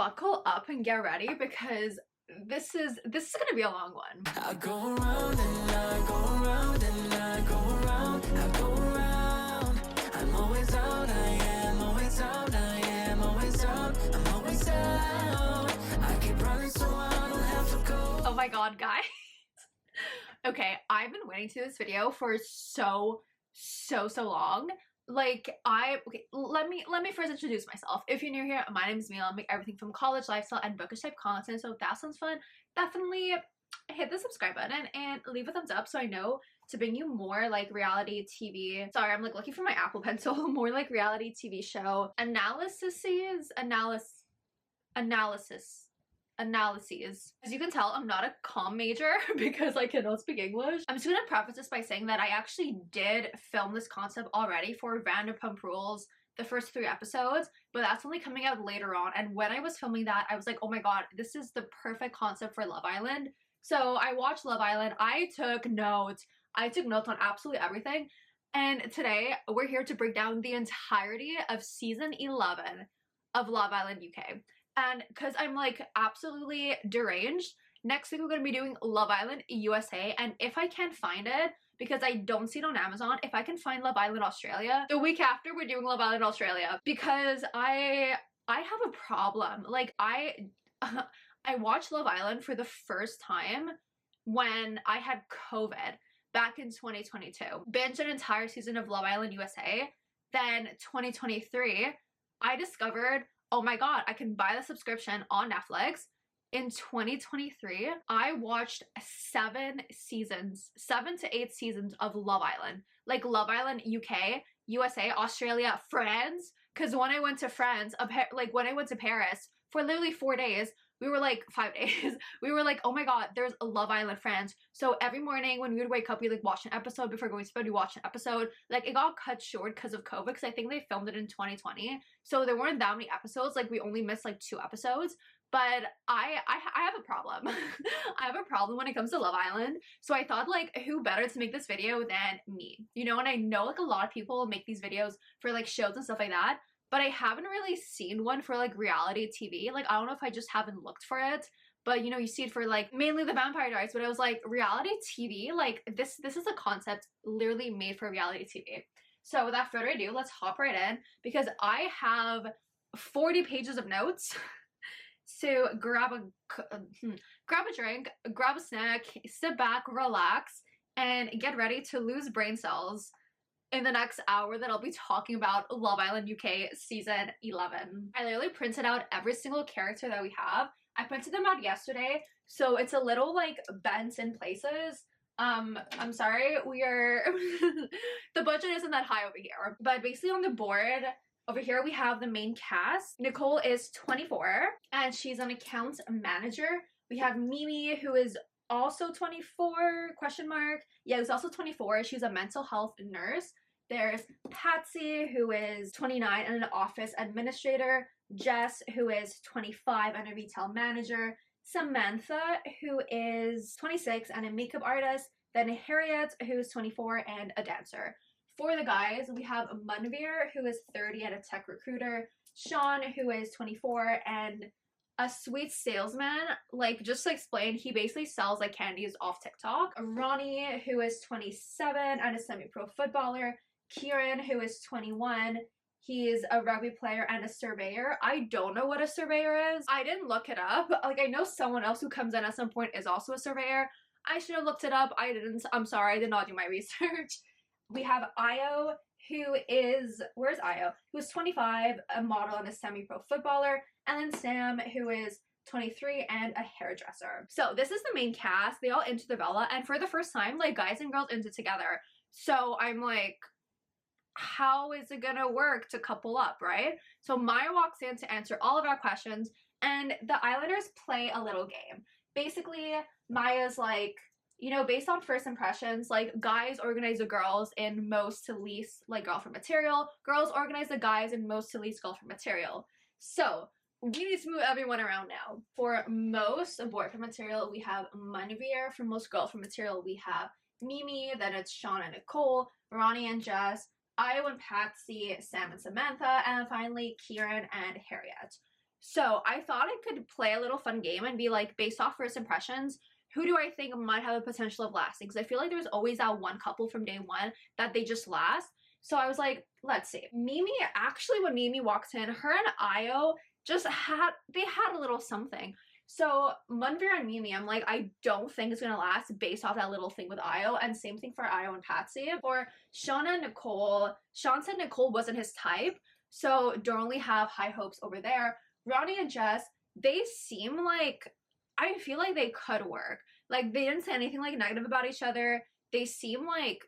buckle up and get ready because this is gonna be a long one. I go around and I go around and I go around, I go around. I'm always out, I am always out, I am always out, I'm always out. I keep running so I don't have to go. Oh my god, guys. Okay, I've been waiting to do this video for so long. Like, okay, let me first introduce myself. If you're new here, my name is Mila. I make everything from college, lifestyle, and bookish type content. So if that sounds fun, definitely hit the subscribe button and leave a thumbs up so I know to bring you more like reality TV. Sorry, I'm like looking for my Apple Pencil. More like reality TV show analyses. As you can tell, I'm not a comm major because I cannot speak English. I'm just gonna preface this by saying that I actually did film this concept already for Vanderpump Rules, the first 3 episodes, but that's only coming out later on. And when I was filming that, I was like, oh my god, this is the perfect concept for Love Island. So I watched Love Island. I took notes on absolutely everything. And today we're here to break down the entirety of season 11 of Love Island UK. And because I'm like absolutely deranged, next week we're going to be doing Love Island USA. And if I can't find it, because I don't see it on Amazon, if I can find Love Island Australia, the week after we're doing Love Island Australia. Because I have a problem. Like I watched Love Island for the first time when I had COVID back in 2022. Binged an entire season of Love Island USA. Then 2023, I discovered, oh my god, I can buy the subscription on Netflix. In 2023, I watched 7 to 8 seasons of Love Island. Like Love Island UK, USA, Australia, France. Because when I went to France, when I went to Paris for literally 4 days, we were like 5 days. We were like, oh my god, there's a Love Island France. So every morning when we would wake up, we like watch an episode before going to bed. We watch an episode. Like it got cut short because of COVID, because I think they filmed it in 2020. So there weren't that many episodes. Like we only missed like 2 episodes. But I have a problem. I have a problem when it comes to Love Island. So I thought, like, who better to make this video than me? You know, and I know like a lot of people make these videos for like shows and stuff like that. But I haven't really seen one for like reality TV. Like, I don't know if I just haven't looked for it. But, you know, you see it for like mainly the Vampire Diaries. But I was like, reality TV? Like, this is a concept literally made for reality TV. So without further ado, let's hop right in. Because I have 40 pages of notes. So grab a drink, grab a snack, sit back, relax, and get ready to lose brain cells in the next hour that I'll be talking about Love Island UK season 11. I literally printed out every single character that we have. I printed them out yesterday, so it's a little like bent in places. I'm sorry, we are the budget isn't that high over here. But basically on the board over here we have the main cast. Nicole is 24 and she's an account manager. We have Mimi, who is also 24 ? Yeah, who's also 24. She's a mental health nurse. There's Patsy, who is 29 and an office administrator. Jess, who is 25 and a retail manager. Samantha, who is 26 and a makeup artist. Then Harriet, who's 24 and a dancer. For the guys, we have Manveer, who is 30 and a tech recruiter. Sean, who is 24 and a sweet salesman. Like, just to explain, he basically sells like candies off TikTok. Ronnie, who is 27 and a semi-pro footballer. Kieran, who is 21. He's a rugby player and a surveyor. I don't know what a surveyor is. I didn't look it up. Like, I know someone else who comes in at some point is also a surveyor. I should have looked it up. I didn't. I'm sorry. I did not do my research. We have Io, who is, where's Io? Who's 25, a model and a semi-pro footballer. And then Sam, who is 23 and a hairdresser. So this is the main cast. They all enter the villa. And for the first time, like, guys and girls enter together. So I'm like, how is it gonna work to couple up, right? So Maya walks in to answer all of our questions. And the Islanders play a little game. Basically, Maya's like, you know, based on first impressions, like, guys organize the girls in most to least, like, girlfriend material. Girls organize the guys in most to least girlfriend material. So, we need to move everyone around now. For most boyfriend material, we have Manveer. For most girlfriend material, we have Mimi. Then it's Sean and Nicole, Ronnie and Jess, Io and Patsy, Sam and Samantha, and finally Kieran and Harriet. So I thought I could play a little fun game and be like, based off first impressions, who do I think might have a potential of lasting? Because I feel like there's always that one couple from day one that they just last. So I was like, let's see. Mimi, actually when Mimi walks in, her and Io just had a little something. So Manveer and Mimi, I'm like, I don't think it's gonna last based off that little thing with Io, and same thing for Io and Patsy. For Sean and Nicole, Sean said Nicole wasn't his type, so don't really have high hopes over there. Ronnie and Jess, they seem like, I feel like they could work. Like, they didn't say anything like negative about each other. They seem like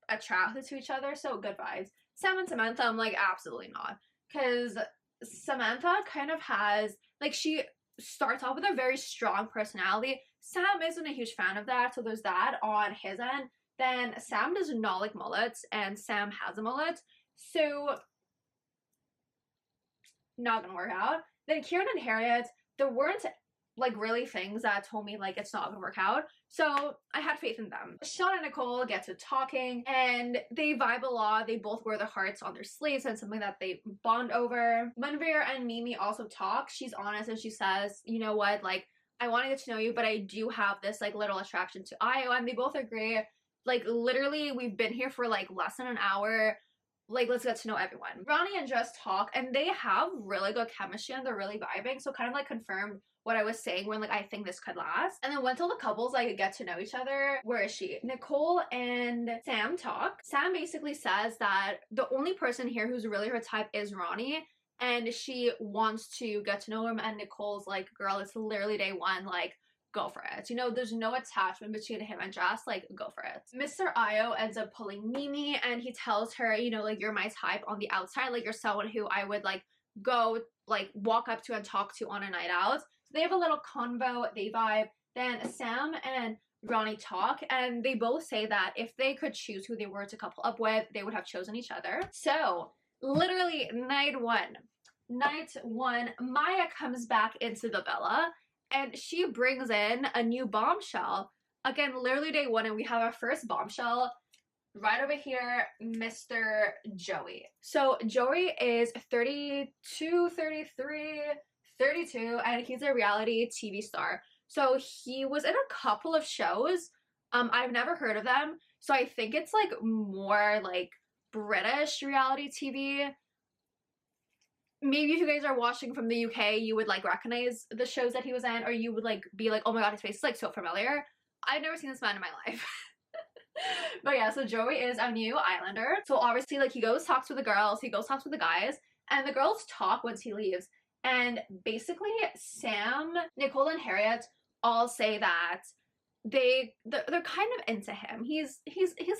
attracted to each other, so good vibes. Sam and Samantha, I'm like, absolutely not. Because Samantha kind of has, like, she starts off with a very strong personality. Sam isn't a huge fan of that, so there's that on his end. Then Sam does not like mullets, and Sam has a mullet, so not gonna work out. Then Kieran and Harriet, there weren't like really things that told me like it's not gonna work out, so I had faith in them. Sean and Nicole get to talking and they vibe a lot. They both wear their hearts on their sleeves and something that they bond over. Manveer and Mimi also talk. She's honest and she says, you know what, like, I want to get to know you, but I do have this like little attraction to Io, and they both agree. Like, literally, we've been here for like less than an hour. Like, let's get to know everyone. Ronnie and Jess talk and they have really good chemistry and they're really vibing, so kind of like confirmed what I was saying when like I think this could last. And then once all the couples like get to know each other, where is she? Nicole and Sam talk. Sam basically says that the only person here who's really her type is Ronnie, and she wants to get to know him, and Nicole's like, girl, it's literally day one, like, go for it. You know, there's no attachment between him and Jess, like, go for it. Mr. Io ends up pulling Mimi and he tells her, you know, like, you're my type on the outside, like, you're someone who I would like go like walk up to and talk to on a night out. So they have a little convo, they vibe. Then Sam and Ronnie talk and they both say that if they could choose who they were to couple up with, they would have chosen each other. So literally night one, Maya comes back into the villa and she brings in a new bombshell. Again, literally day one, and we have our first bombshell right over here, Mr. Joey. So Joey is 32, 33, 32, and he's a reality TV star. So he was in a couple of shows. I've never heard of them. So I think it's like more like British reality TV. Maybe if you guys are watching from the UK, you would like recognize the shows that he was in, or you would like be like, oh my god, his face is like so familiar. I've never seen this man in my life. But yeah, so Joey is a new islander. So obviously, like, he goes talks with the girls, he goes talks with the guys, and the girls talk once he leaves. And basically, Sam, Nicole, and Harriet all say that they're kind of into him. He's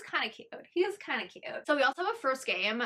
kind of cute. He's kind of cute. So we also have a first game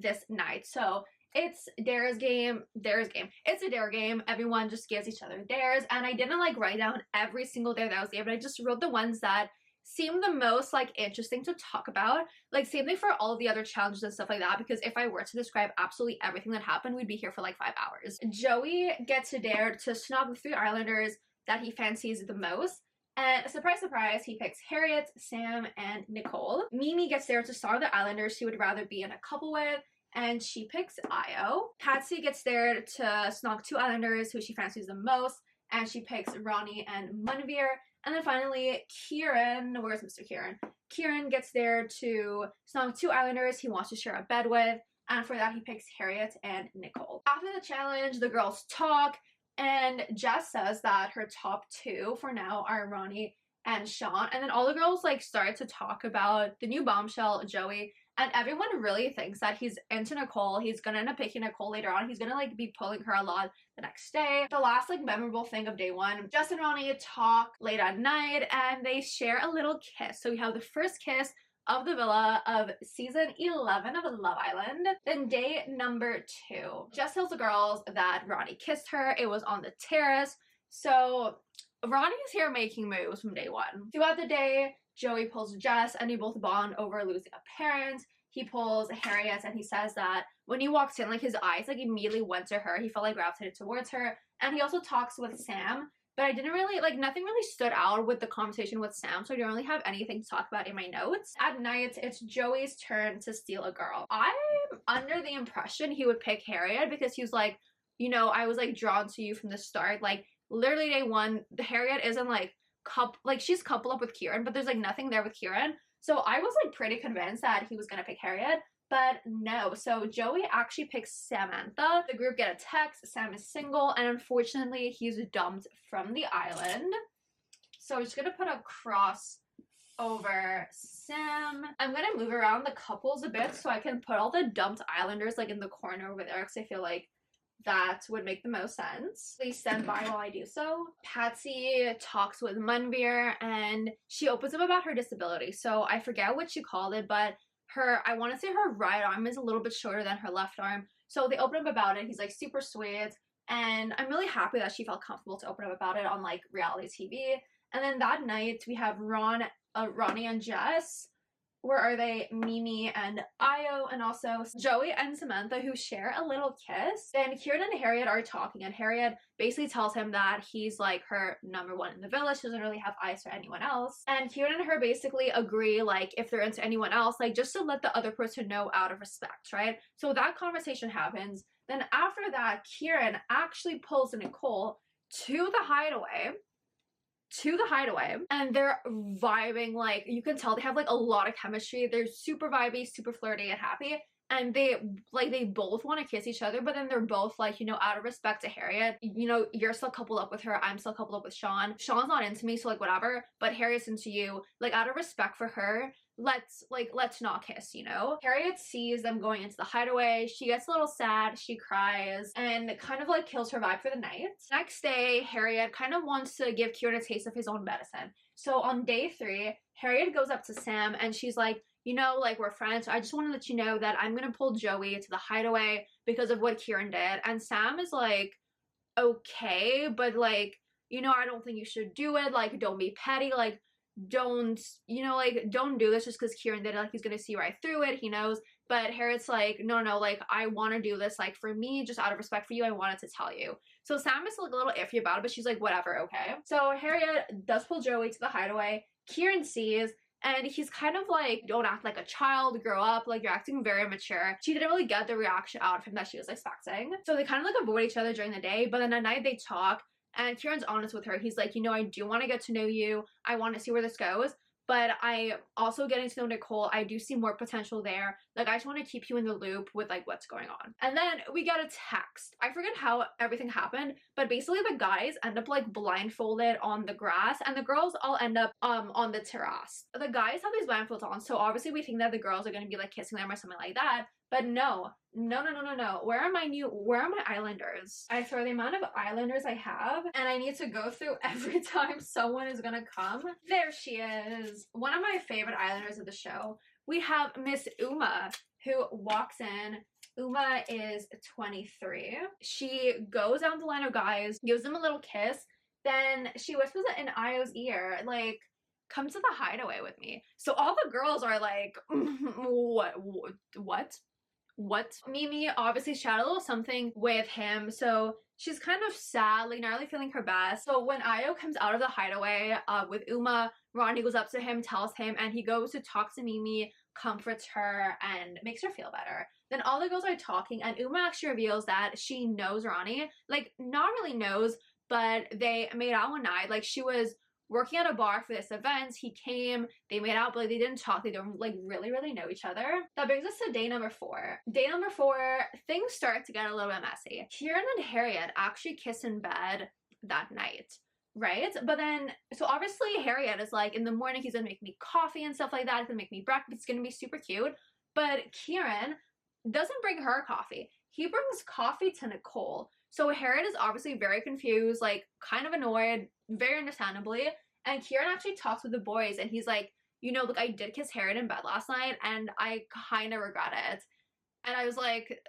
this night. So it's dares game. It's a dare game. Everyone just gives each other dares, and I didn't like write down every single dare that was there, but I just wrote the ones that seemed the most like interesting to talk about. Like, same thing for all of the other challenges and stuff like that, because if I were to describe absolutely everything that happened, we'd be here for like 5 hours. Joey gets to dare to snog the 3 islanders that he fancies the most. And surprise, surprise, he picks Harriet, Sam, and Nicole. Mimi gets there to star the islanders she would rather be in a couple with, and she picks Io. Patsy gets there to snog 2 islanders who she fancies the most, and she picks Ronnie and Manveer. And then finally, Kieran, where's Mr. Kieran? Kieran gets there to snog 2 islanders he wants to share a bed with, and for that he picks Harriet and Nicole. After the challenge, the girls talk, and Jess says that her top 2 for now are Ronnie and Sean, and then all the girls like start to talk about the new bombshell, Joey, and everyone really thinks that he's into Nicole. He's gonna end up picking Nicole later on. He's gonna like be pulling her a lot the next day. The last like memorable thing of day one, Jess and Ronnie talk late at night and they share a little kiss. So we have the first kiss of the villa of season 11 of Love Island. Then day number 2, Jess tells the girls that Ronnie kissed her. It was on the terrace. So Ronnie's here making moves from day 1. Throughout the day, Joey pulls Jess and they both bond over losing a parent. He pulls Harriet and he says that when he walks in, like, his eyes like immediately went to her. He felt like gravitated towards her. And he also talks with Sam, but I didn't really, like, nothing really stood out with the conversation with Sam, so I don't really have anything to talk about in my notes. At night, it's Joey's turn to steal a girl. I'm under the impression he would pick Harriet because he was like, you know, I was like drawn to you from the start. Like literally day one, Harriet isn't like she's coupled up with Kieran, but there's like nothing there with Kieran. So I was like pretty convinced that he was gonna pick Harriet, but no. So Joey actually picks Samantha. The group get a text, Sam is single, and unfortunately he's dumped from the island. So I'm just gonna put a cross over Sam. I'm gonna move around the couples a bit so I can put all the dumped islanders like in the corner over there, because I feel like that would make the most sense. Please stand by while I do so. Patsy talks with Munveer and she opens up about her disability. So I forget what she called it, but I want to say her right arm is a little bit shorter than her left arm. So they open up about it. He's like super sweet. And I'm really happy that she felt comfortable to open up about it on like reality TV. And then that night we have Ronnie and Jess. Where are they? Mimi and Io, and also Joey and Samantha, who share a little kiss. Then Kieran and Harriet are talking, and Harriet basically tells him that he's like her #1 in the village. She doesn't really have eyes for anyone else. And Kieran and her basically agree, like, if they're into anyone else, like, just to let the other person know out of respect, right? So that conversation happens. Then after that, Kieran actually pulls Nicole to the hideaway, and they're vibing. Like, you can tell they have like a lot of chemistry. They're super vibey, super flirty and happy, and they both want to kiss each other, but then they're both like, you know, out of respect to Harriet, you know, you're still coupled up with her, I'm still coupled up with Sean's not into me, so like whatever, but Harriet's into you, like out of respect for her, let's not kiss, you know? Harriet sees them going into the hideaway. She gets a little sad, she cries, and it kind of like kills her vibe for the night. Next day, Harriet kind of wants to give Kieran a taste of his own medicine. So on day 3, Harriet goes up to Sam and she's like, you know, like, we're friends, so I just want to let you know that I'm gonna pull Joey to the hideaway because of what Kieran did. And Sam is like, okay, but like, you know, I don't think you should do it, like, don't be petty, like, don't, you know, like, don't do this just because Kieran did it, like, he's gonna see right through it, he knows. But Harriet's like, no, like, I want to do this, like, for me, just out of respect for you, I wanted to tell you. So Sam is like a little iffy about it, but she's like, whatever, okay. So Harriet does pull Joey to the hideaway. Kieran sees, and he's kind of like, don't act like a child, grow up, like, you're acting very mature. She didn't really get the reaction out of him that she was expecting. So they kind of like avoid each other during the day, but then at night they talk. And Kieran's honest with her. He's like, you know, I do want to get to know you. I want to see where this goes. But I also, getting to know Nicole, I do see more potential there. Like, I just want to keep you in the loop with, like, what's going on. And then we get a text. I forget how everything happened, but basically the guys end up, like, blindfolded on the grass, and the girls all end up on the terrace. The guys have these blindfolds on, so obviously we think that the girls are going to be, like, kissing them or something like that. But no. Where are my islanders? I throw the amount of islanders I have, and I need to go through every time someone is gonna come. There she is. One of my favorite islanders of the show. We have Miss Uma, who walks in. Uma is 23. She goes down the line of guys, gives them a little kiss, then she whispers it in Io's ear, like, come to the hideaway with me. So all the girls are like, what? Mimi obviously shared a little something with him, so she's kind of sad, like, not really feeling her best. So when Io comes out of the hideaway with Uma, Ronnie goes up to him, tells him, and he goes to talk to Mimi, comforts her, and makes her feel better. Then all the girls are talking, and Uma actually reveals that she knows Ronnie. Like, not really knows, but they made out one night. Like, she was working at a bar for this event. He came, they made out, but like, they didn't talk. They don't like really know each other. That brings us to day number 4. Day number 4, things start to get a little bit messy. Kieran and Harriet actually kiss in bed that night, right? But then, so obviously Harriet is like, in the morning he's gonna make me coffee and stuff like that. He's gonna make me breakfast. It's gonna be super cute. But Kieran doesn't bring her coffee. He brings coffee to Nicole. So Harriet is obviously very confused, like, kind of annoyed, very understandably. And Kieran actually talks with the boys, and he's like, you know, look, I did kiss Harriet in bed last night, and I kind of regret it. And I was like,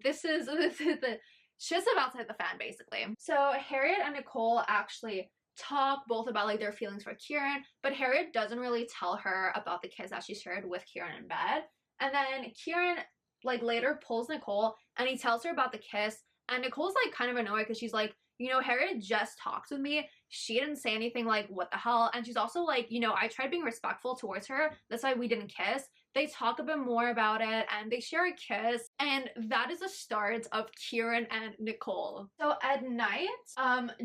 this is the shit's about to hit the fan, basically. So Harriet and Nicole actually talk both about, like, their feelings for Kieran, but Harriet doesn't really tell her about the kiss that she shared with Kieran in bed. And then Kieran, like, later pulls Nicole, and he tells her about the kiss, And Nicole's like kind of annoyed because she's like, you know, Harriet just talked with me. She didn't say anything like, what the hell? And she's also like, you know, I tried being respectful towards her. That's why we didn't kiss. They talk a bit more about it and they share a kiss. And that is the start of Kieran and Nicole. So at night,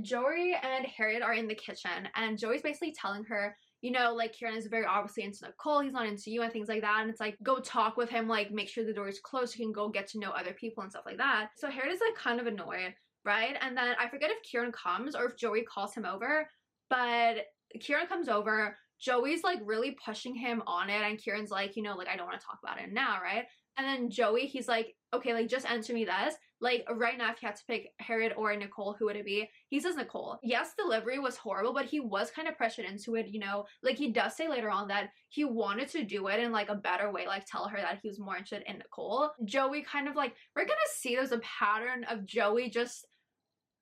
Joey and Harriet are in the kitchen and Joey's basically telling her, you know, like, Kieran is very obviously into Nicole, he's not into you and things like that, and it's like, go talk with him, like, make sure the door is closed so you can go get to know other people and stuff like that. So Harriet is like kind of annoyed, right? And then I forget if Kieran comes or if Joey calls him over, but Kieran comes over, Joey's like really pushing him on it, and Kieran's like, you know, like, I don't want to talk about it now, right? And then Joey, he's like, okay, like, just answer me this. Like, right now, if you had to pick Harriet or Nicole, who would it be? He says Nicole. Yes, delivery was horrible, but he was kind of pressured into it, you know? Like, he does say later on that he wanted to do it in, like, a better way, like, tell her that he was more interested in Nicole. Joey kind of, like, we're gonna see there's a pattern of Joey just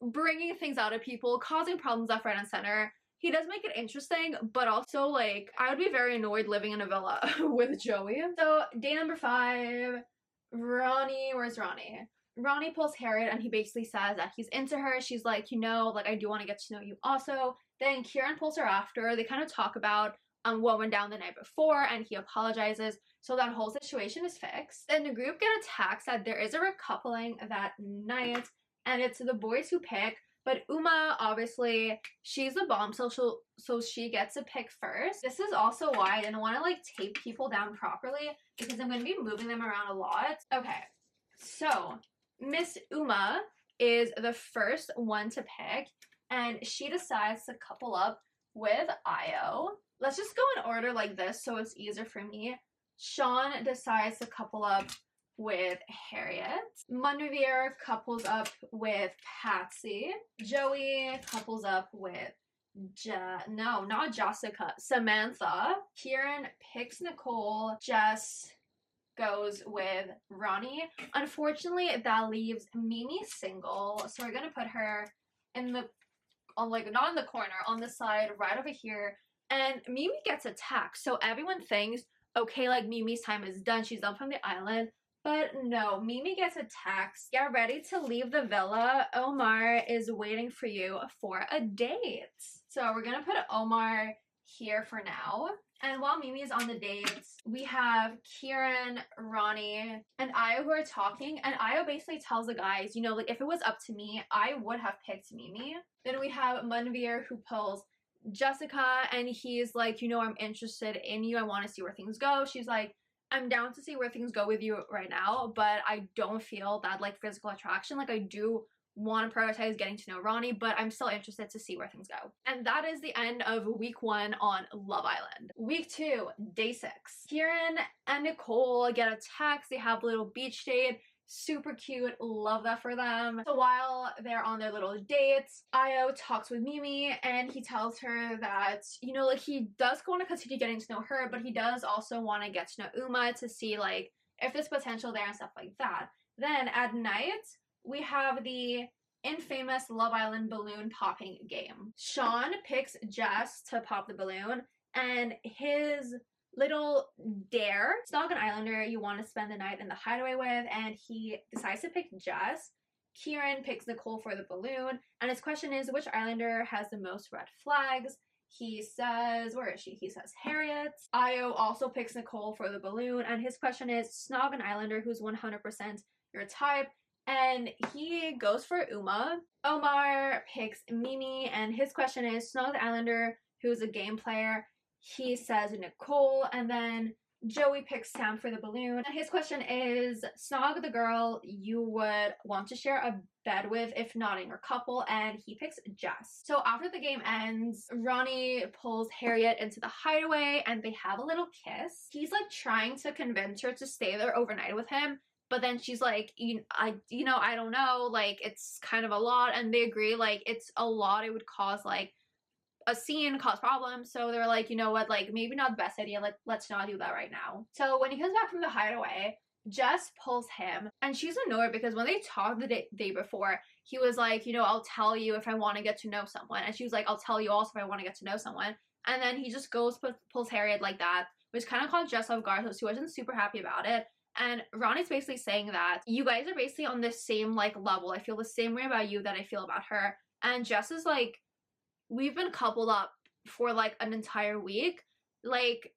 bringing things out of people, causing problems left, right, and center. He does make it interesting, but also, like, I would be very annoyed living in a villa with Joey. So, day number 5, Ronnie, where's Ronnie? Ronnie pulls Harriet and he basically says that he's into her. She's like, you know, like, I do want to get to know you also. Then Kieran pulls her after. They kind of talk about what went down the night before and he apologizes. So that whole situation is fixed. Then the group get a text that there is a recoupling that night and it's the boys who pick. But Uma, obviously, she's the bomb, so she gets to pick first. This is also why I didn't want to, like, tape people down properly because I'm going to be moving them around a lot. Okay, so Miss Uma is the first one to pick, and she decides to couple up with Io. Let's just go in order like this so it's easier for me. Sean decides to couple up with Harriet. Manuvir couples up with Patsy. Joey couples up with no, not Jessica, Samantha. Kieran picks Nicole. Jess goes with Ronnie. Unfortunately, that leaves Mimi single, so we're gonna put her in the, like, not in the corner, on the side right over here. And Mimi gets attacked, so everyone thinks, okay, like, Mimi's time is done, she's done from the island. But no, Mimi gets a text. Get ready to leave the villa. Omar is waiting for you for a date. So we're gonna put Omar here for now. And while Mimi is on the dates, we have Kieran, Ronnie, and Io who are talking. And Io basically tells the guys, you know, like, if it was up to me, I would have picked Mimi. Then we have Manvir who pulls Jessica, and he's like, you know, I'm interested in you. I want to see where things go. She's like, I'm down to see where things go with you right now, but I don't feel that, like, physical attraction. Like, I do want to prioritize getting to know Ronnie, but I'm still interested to see where things go. And that is the end of week 1 on Love Island. Week 2, day 6. Kieran and Nicole get a text. They have a little beach date. Super cute, love that for them. So while they're on their little dates, Io talks with Mimi and he tells her that, you know, like, he does want to continue getting to know her, but he does also want to get to know Uma to see, like, if there's potential there and stuff like that. Then at night, we have the infamous Love Island balloon popping game. Sean picks Jess to pop the balloon, and his little dare, stalk an islander you want to spend the night in the hideaway with, and he decides to pick Jess. Kieran picks Nicole for the balloon, and his question is, which islander has the most red flags? He says, where is she? He says Harriet. Io also picks Nicole for the balloon, and his question is, snog an islander who's 100% your type, and he goes for Uma. Omar picks Mimi, and his question is, snog the islander who's a game player. He says Nicole, and then Joey picks Sam for the balloon. And his question is, snog the girl you would want to share a bed with if not in your couple, and he picks Jess. So after the game ends, Ronnie pulls Harriet into the hideaway and they have a little kiss. He's like trying to convince her to stay there overnight with him, but then she's like, I don't know, like, it's kind of a lot, and they agree, like, it's a lot, it would cause, like, a scene, cause problems. So they're like, you know what, like, maybe not the best idea, like, let's not do that right now. So when he comes back from the hideaway, Jess pulls him, and she's annoyed because when they talked the day before, he was like, you know, I'll tell you if I want to get to know someone, and she was like, I'll tell you also if I want to get to know someone. And then he just goes, pulls Harriet like that, which kind of caught Jess off guard, so she wasn't super happy about it. And Ronnie's basically saying that you guys are basically on the same like level. I feel the same way about you that I feel about her. And Jess is like, we've been coupled up for like an entire week. Like,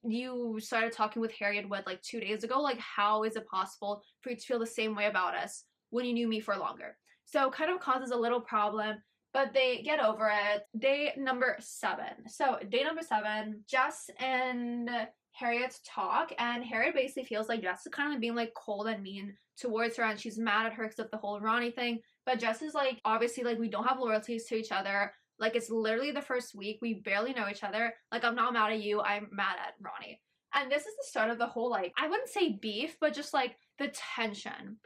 you started talking with Harriet what, like 2 days ago? Like, how is it possible for you to feel the same way about us when you knew me for longer? So kind of causes a little problem, but they get over it. Day number 7. So day number 7, Jess and Harriet talk, and Harriet basically feels like Jess is kind of being like cold and mean towards her, and she's mad at her because of the whole Ronnie thing. But Jess is like, obviously, like, we don't have loyalties to each other. Like, it's literally the first week. We barely know each other. Like, I'm not mad at you. I'm mad at Ronnie. And this is the start of the whole, like, I wouldn't say beef, but just like the tension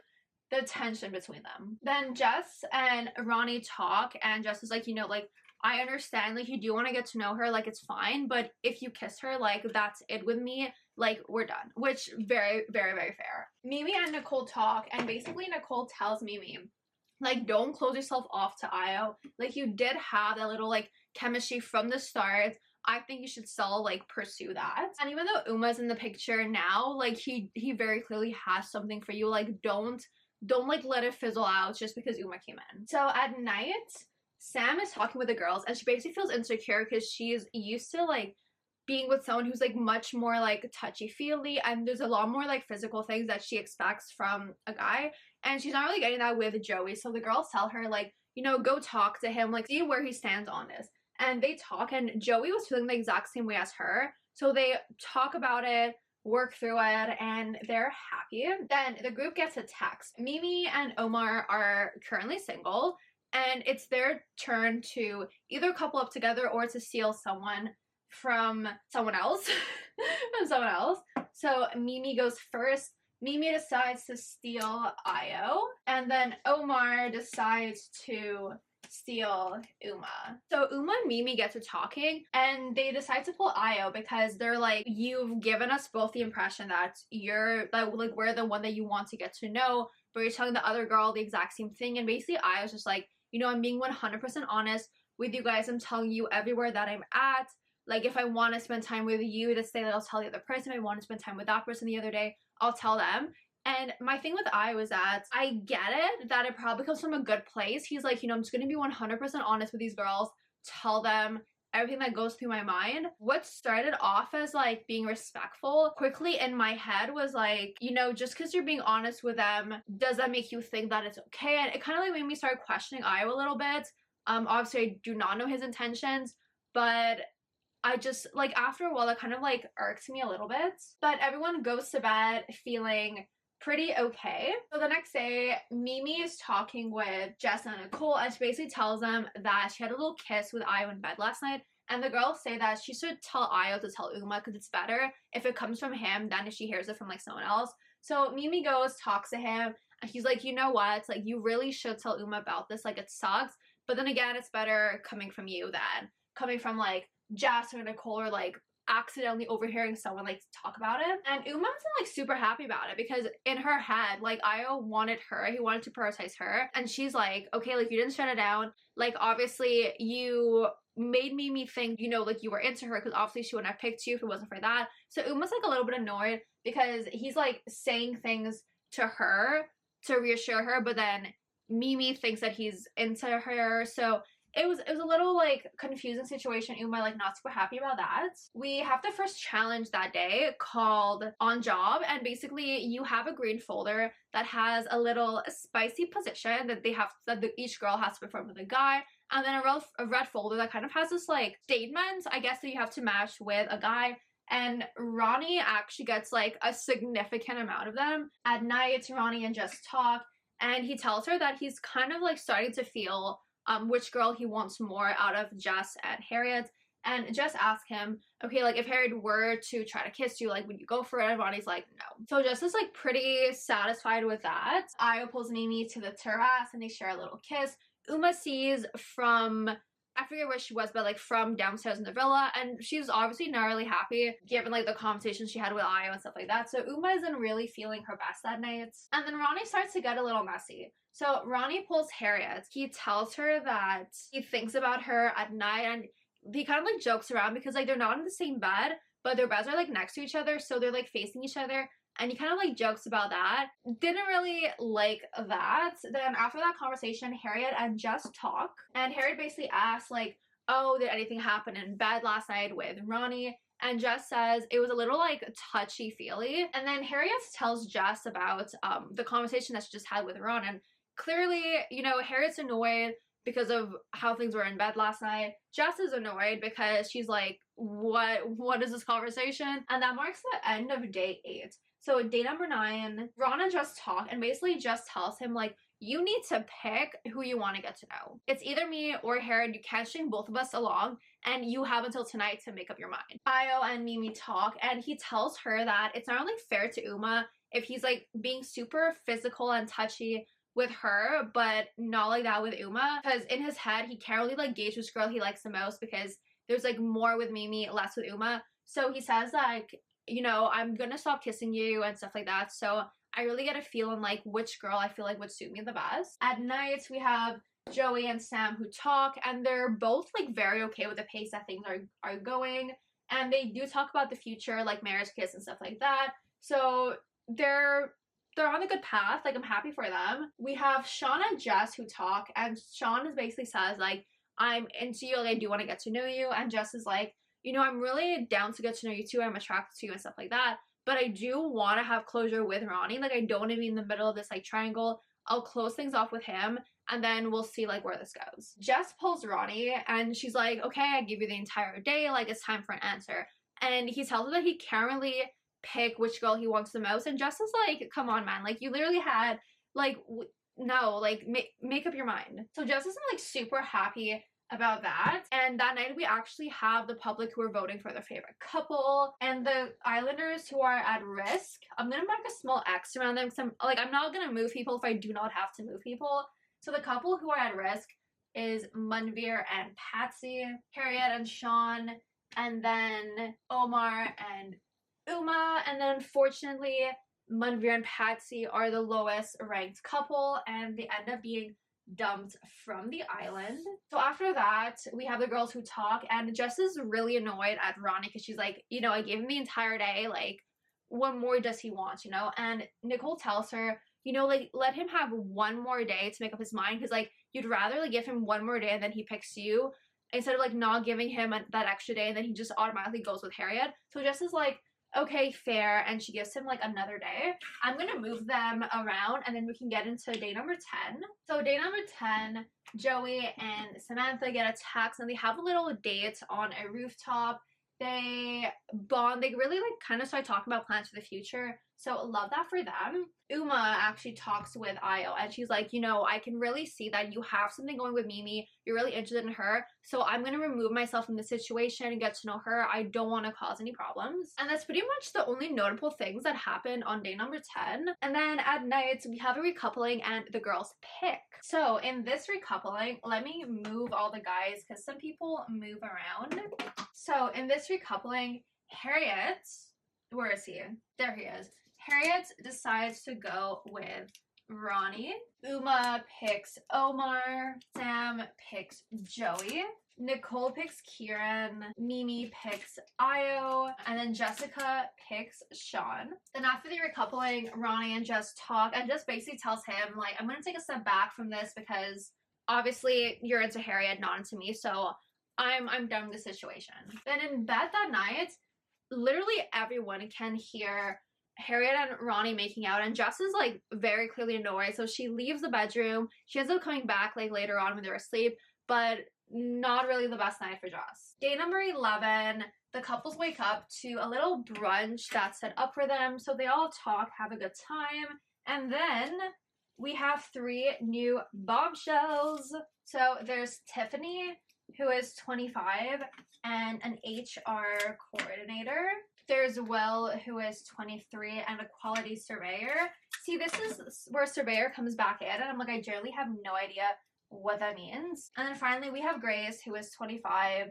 between them. Then Jess and Ronnie talk, and Jess is like, you know, like, I understand, like, you do want to get to know her, like, it's fine, but if you kiss her, like, that's it with me, like, we're done. Which, very, very, very fair. Mimi and Nicole talk, and basically Nicole tells Mimi, like, don't close yourself off to Io. Like, you did have that little, like, chemistry from the start. I think you should still, like, pursue that. And even though Uma's in the picture now, like, he very clearly has something for you. Like, don't like let it fizzle out just because Uma came in. So at night, Sam is talking with the girls, and she basically feels insecure because she's used to like being with someone who's like much more like touchy-feely, and there's a lot more like physical things that she expects from a guy, and she's not really getting that with Joey. So the girls tell her, like, you know, go talk to him, like, see where he stands on this. And they talk, and Joey was feeling the exact same way as her, so they talk about it, work through it, and they're happy. Then the group gets a text. Mimi and Omar are currently single, and it's their turn to either couple up together or to steal someone from someone else. So Mimi goes first. Mimi decides to steal Io, and then Omar decides to steal Uma. So Uma and Mimi get to talking, and they decide to pull Io because they're like, you've given us both the impression that like we're the one that you want to get to know, but you're telling the other girl the exact same thing. And basically Io's just like, you know, I'm being 100% honest with you guys. I'm telling you everywhere that I'm at. Like, if I want to spend time with you this day, I'll tell the other person. If I want to spend time with that person the other day, I'll tell them. And my thing with Io is that I get it, that it probably comes from a good place. He's like, you know, I'm just going to be 100% honest with these girls, tell them everything that goes through my mind. What started off as like being respectful quickly in my head was like, you know, just because you're being honest with them, does that make you think that it's okay? And it kind of like made me start questioning Io a little bit. Obviously I do not know his intentions, but I just, like, after a while, that kind of like irks me a little bit. But everyone goes to bed feeling pretty okay. So the next day, Mimi is talking with Jess and Nicole, and she basically tells them that she had a little kiss with Io in bed last night, and the girls say that she should tell Io to tell Uma because it's better if it comes from him than if she hears it from like someone else. So Mimi goes, talks to him, and he's like, you know what, like, you really should tell Uma about this, like, it sucks, but then again, it's better coming from you than coming from like Jess or Nicole, or like accidentally overhearing someone like talk about it. And Uma wasn't like super happy about it because in her head, like, Io wanted her, he wanted to prioritize her, and she's like, okay, like, you didn't shut it down, like, obviously you made me think, you know, like, you were into her, because obviously she wouldn't have picked you if it wasn't for that. So Uma's like a little bit annoyed because he's like saying things to her to reassure her, but then Mimi thinks that he's into her. So it was a little like confusing situation. Uma like not super happy about that. We have the first challenge that day called On Job, and basically you have a green folder that has a little spicy position that each girl has to perform with a guy, and then a red folder that kind of has this like statement, I guess, that you have to match with a guy. And Ronnie actually gets like a significant amount of them. At night, Ronnie and Jess talk, and he tells her that he's kind of like starting to feel which girl he wants more out of Jess and Harriet. And Jess asks him, okay, like, if Harriet were to try to kiss you, like, would you go for it? And Ronnie's like, no. So Jess is like pretty satisfied with that. Io pulls Mimi to the terrace, and they share a little kiss. Uma sees from, I forget where she was, but like from downstairs in the villa, and she's obviously not really happy given like the conversation she had with Io and stuff like that. So Uma isn't really feeling her best that night. And then Ronnie starts to get a little messy. So Ronnie pulls Harriet. He tells her that he thinks about her at night, and he kind of like jokes around because like they're not in the same bed, but their beds are like next to each other, so they're like facing each other. and he kind of like jokes about that. Didn't really like that. Then after that conversation, Harriet and Jess talk, and Harriet basically asks like, oh, did anything happen in bed last night with Ronnie? And Jess says it was a little like touchy-feely. And then Harriet tells Jess about the conversation that she just had with Ron, and clearly, you know, Harriet's annoyed because of how things were in bed last night. Jess is annoyed because she's like, what is this conversation? And that marks the end of day 8. So day number 9, Ron and Jess talk, and basically Jess tells him like, you need to pick who you want to get to know. It's either me or Harriet. You can't string both of us along, and you have until tonight to make up your mind. Io and Mimi talk, and he tells her that it's not only fair to Uma if he's like being super physical and touchy with her, but not like that with Uma, because in his head he can't really like gauge which girl he likes the most, because there's like more with Mimi, less with Uma. So he says like, you know, I'm gonna stop kissing you and stuff like that. So I really get a feeling like which girl I feel like would suit me the best. At night, we have Joey and Sam who talk, and they're both like very okay with the pace that things are going, and they do talk about the future, like marriage, kids, and stuff like that. So they're on a good path. Like, I'm happy for them. We have Sean and Jess who talk, and Sean is basically says like, I'm into you, like I do want to get to know you, and Jess is like, you know, I'm really down to get to know you too, I'm attracted to you and stuff like that, but I do want to have closure with Ronnie. Like, I don't want to be in the middle of this like triangle. I'll close things off with him, and then we'll see like where this goes. Jess pulls Ronnie, and she's like, okay, I give you the entire day, like it's time for an answer. And he tells her that he can't really pick which girl he wants the most, and Jess is like, come on man, like you literally had like no, like make up your mind. So Jess isn't like super happy about that, and that night we actually have the public who are voting for their favorite couple, and the islanders who are at risk, I'm gonna mark a small X around them because I'm not gonna move people if I do not have to move people. So the couple who are at risk is Manveer and Patsy, Harriet and Sean, and then Omar and Uma. And then unfortunately Manveer and Patsy are the lowest ranked couple, and they end up being dumped from the island. So after that, we have the girls who talk, and Jess is really annoyed at Ronnie because she's like, you know, I gave him the entire day, like what more does he want, you know? And Nicole tells her, you know, like let him have one more day to make up his mind, because like you'd rather like give him one more day and then he picks you, instead of like not giving him that extra day and then he just automatically goes with Harriet. So Jess is like, okay, fair, and she gives him like another day. I'm gonna move them around, and then we can get into day number 10. So day number 10, Joey and Samantha get a text, and they have a little date on a rooftop. They bond, they really like kind of start talking about plans for the future, so love that for them. Uma actually talks with Io, and she's like, you know, I can really see that you have something going with Mimi, you're really interested in her, so I'm gonna remove myself from the situation and get to know her. I don't want to cause any problems. And that's pretty much the only notable things that happened on day number 10. And then at night we have a recoupling, and the girls pick. So in this recoupling, let me move all the guys because some people move around. So in this recoupling, Harriet, where is he? There he is. Harriet decides to go with Ronnie. Uma picks Omar. Sam picks Joey. Nicole picks Kieran. Mimi picks Io. And then Jessica picks Sean. Then after the recoupling, Ronnie and Jess talk, and Jess basically tells him, like, I'm going to take a step back from this because obviously you're into Harriet, not into me, so I'm done with the situation. Then in bed that night, literally everyone can hear Harriet and Ronnie making out, and Jess is like very clearly annoyed, so she leaves the bedroom. She ends up coming back like later on when they're asleep, but not really the best night for Jess. Day number 11, the couples wake up to a little brunch that's set up for them, so they all talk, have a good time, and then we have 3 new bombshells. So there's Tiffany, who is 25 and an HR coordinator. There's Will, who is 23 and a quality surveyor. See, this is where surveyor comes back in, and I'm like, I generally have no idea what that means. And then finally, we have Grace, who is 25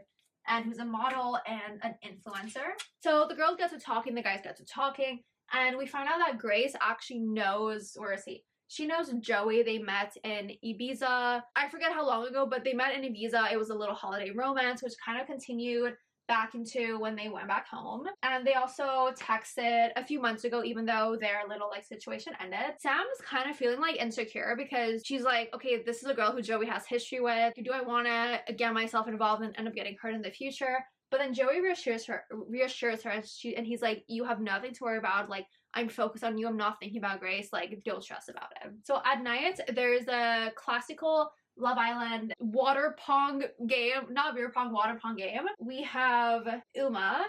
and who's a model and an influencer. So the girls get to talking, the guys get to talking, and we find out that Grace actually knows, where is he? She knows Joey. They met in Ibiza. I forget how long ago, but they met in Ibiza. It was a little holiday romance, which kind of continued back into when they went back home. And they also texted a few months ago, even though their little like situation ended. Sam is kind of feeling like insecure because she's like, okay, this is a girl who Joey has history with. Do I want to get myself involved and end up getting hurt in the future? But then Joey reassures her, and he's like, you have nothing to worry about. Like, I'm focused on you. I'm not thinking about Grace. Like, don't stress about it. So at night, there's a classical Love Island water pong game, not beer pong, water pong game. We have Uma,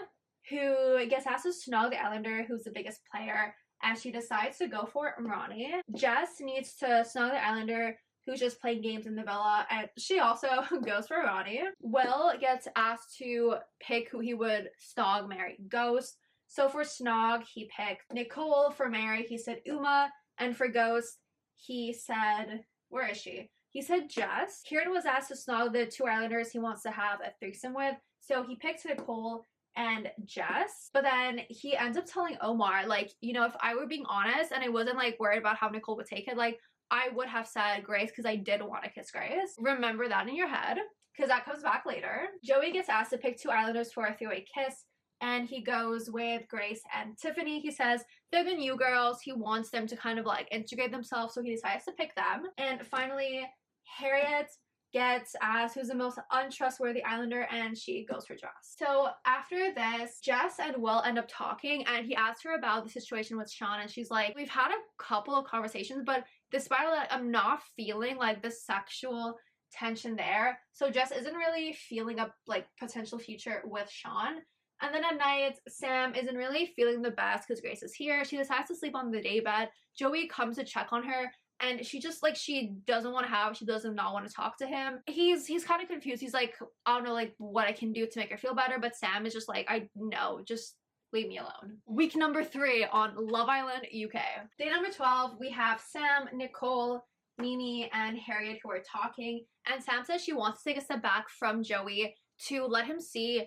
who gets asked to snog the Islander, who's the biggest player, and she decides to go for Ronnie. Jess needs to snog the Islander, who's just playing games in the villa, and she also goes for Ronnie. Will gets asked to pick who he would snog, marry, ghost. So for snog, he picked Nicole. For marry, he said Uma. And for ghost, he said, where is she? He said Jess. Kieran was asked to snog the 2 Islanders he wants to have a threesome with. So he picked Nicole and Jess. But then he ends up telling Omar, like, you know, if I were being honest and I wasn't like worried about how Nicole would take it, like, I would have said Grace because I did want to kiss Grace. Remember that in your head because that comes back later. Joey gets asked to pick 2 Islanders for a 3-way kiss. And he goes with Grace and Tiffany. He says they're the new girls. He wants them to kind of like integrate themselves. So he decides to pick them. And finally, Harriet gets asked who's the most untrustworthy Islander, and she goes for Jess. So after this, Jess and Will end up talking, and he asks her about the situation with Sean, and she's like, we've had a couple of conversations, but despite all that, I'm not feeling like the sexual tension there. So Jess isn't really feeling a like potential future with Sean. And then at night, Sam isn't really feeling the best because Grace is here. She decides to sleep on the day bed. Joey comes to check on her, and she just like, she doesn't want to have, she does not want to talk to him. He's kind of confused. He's like, I don't know like what I can do to make her feel better. But Sam is just like, I know, just leave me alone. Week number 3 on Love Island UK. Day number 12, we have Sam, Nicole, Mimi, and Harriet who are talking. And Sam says she wants to take a step back from Joey to let him see,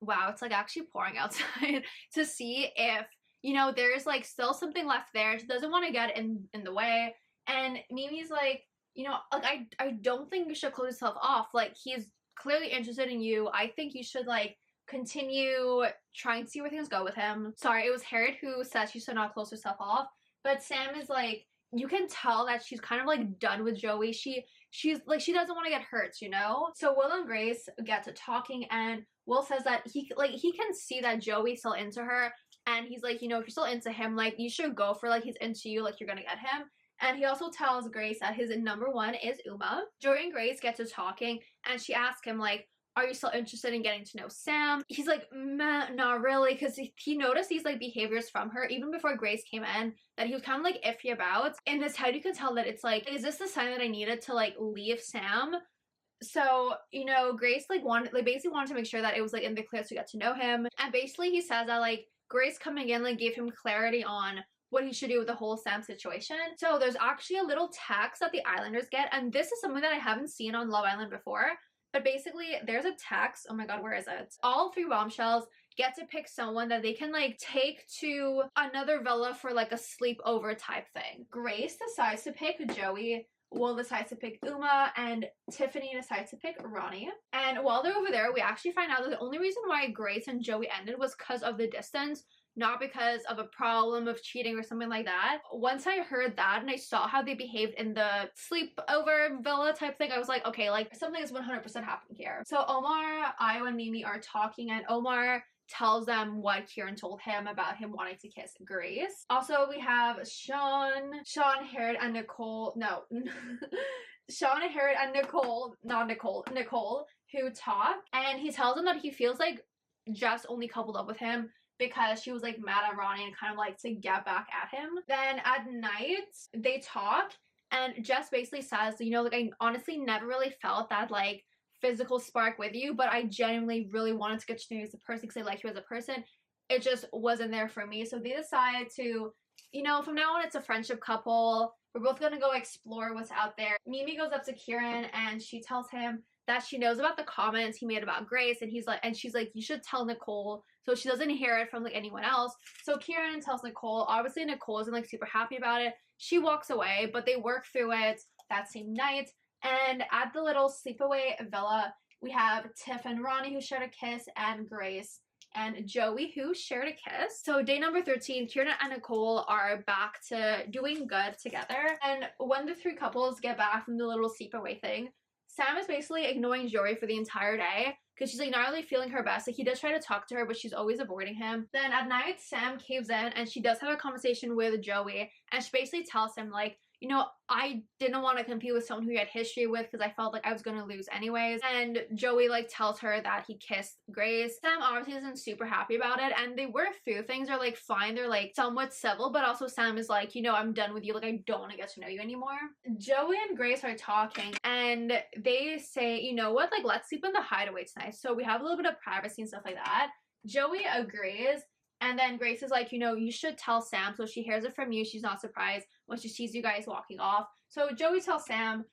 wow, it's like actually pouring outside, to see if, you know, there's like still something left there. She doesn't want to get in the way. And Mimi's like, you know, like I don't think you should close yourself off. Like, he's clearly interested in you. I think you should like continue trying to see where things go with him. Sorry, it was Harriet who said she should not close herself off. But Sam is like, you can tell that she's kind of like done with Joey. She's like, she doesn't want to get hurt, you know? So Will and Grace get to talking, and Will says that he can see that Joey's still into her. And he's like, you know, if you're still into him, like, you should go for, like, he's into you, like, you're gonna get him. And he also tells Grace that his number 1 is Uma. Joey and Grace get to talking, and she asks him, like, are you still interested in getting to know Sam? He's like, meh, not really, because he noticed these, like, behaviors from her, even before Grace came in, that he was kind of, like, iffy about. In his head, you can tell that it's, like, is this the sign that I needed to, like, leave Sam? So, you know, Grace, like, basically wanted to make sure that it was, like, in the clear to get to know him. And basically, he says that, like, Grace coming in, like, gave him clarity on what he should do with the whole Sam situation. So there's actually a little text that the Islanders get, and this is something that I haven't seen on Love Island before. But basically, there's a text. Oh my god, where is it? All 3 bombshells get to pick someone that they can, like, take to another villa for, like, a sleepover type thing. Grace decides to pick Joey. Will decides to pick Uma, and Tiffany decides to pick Ronnie. And while they're over there, we actually find out that the only reason why Grace and Joey ended was because of the distance, not because of a problem of cheating or something like that. Once I heard that and I saw how they behaved in the sleepover villa type thing, I was like, okay, like, something is 100% happening here. So Omar, Io, and Mimi are talking, and Omar tells them what Kieran told him about him wanting to kiss Grace. Also, we have Sean, Harriet, and Nicole, Sean, Harriet, and Nicole, who talk, and he tells them that he feels like Jess only coupled up with him because she was, like, mad at Ronnie and kind of, like, to get back at him. Then at night, they talk, and Jess basically says, you know, like, I honestly never really felt that, like, physical spark with you, but I genuinely really wanted to get to know you as a person because I like you as a person. It just wasn't there for me. So they decide to, you know, from now on, it's a friendship couple. We're both gonna go explore what's out there. Mimi goes up to Kieran, and she tells him that she knows about the comments he made about Grace, and she's like, you should tell Nicole so she doesn't hear it from, like, anyone else. So Kieran tells Nicole. Obviously, Nicole isn't, like, super happy about it. She walks away, but they work through it that same night. And at the little sleepaway villa, We have Tiff and Ronnie who shared a kiss, and Grace and Joey who shared a kiss. So day number 13, Kieran and Nicole are back to doing good together. And when the three couples get back from the little sleepaway thing, Sam is basically ignoring Joey for the entire day because she's like not really feeling her best. Like he does try to talk to her, but she's always avoiding him. Then at night, Sam caves in and she does have a conversation with Joey, and she basically tells him like, you know, I didn't want to compete with someone who he had history with because I felt like I was going to lose anyways. And Joey like tells her that he kissed Grace. Sam obviously isn't super happy about it, and they work through things. They're like fine, they're like somewhat civil, but also Sam is like, you know, I'm done with you, like I don't want to get to know you anymore. Joey and Grace are talking and they say, you know what, like let's sleep in the hideaway tonight so we have a little bit of privacy and stuff like that. Joey agrees. And then Grace is like, you know, you should tell Sam. So she hears it from you. She's not surprised when she sees you guys walking off. So Joey tells Sam.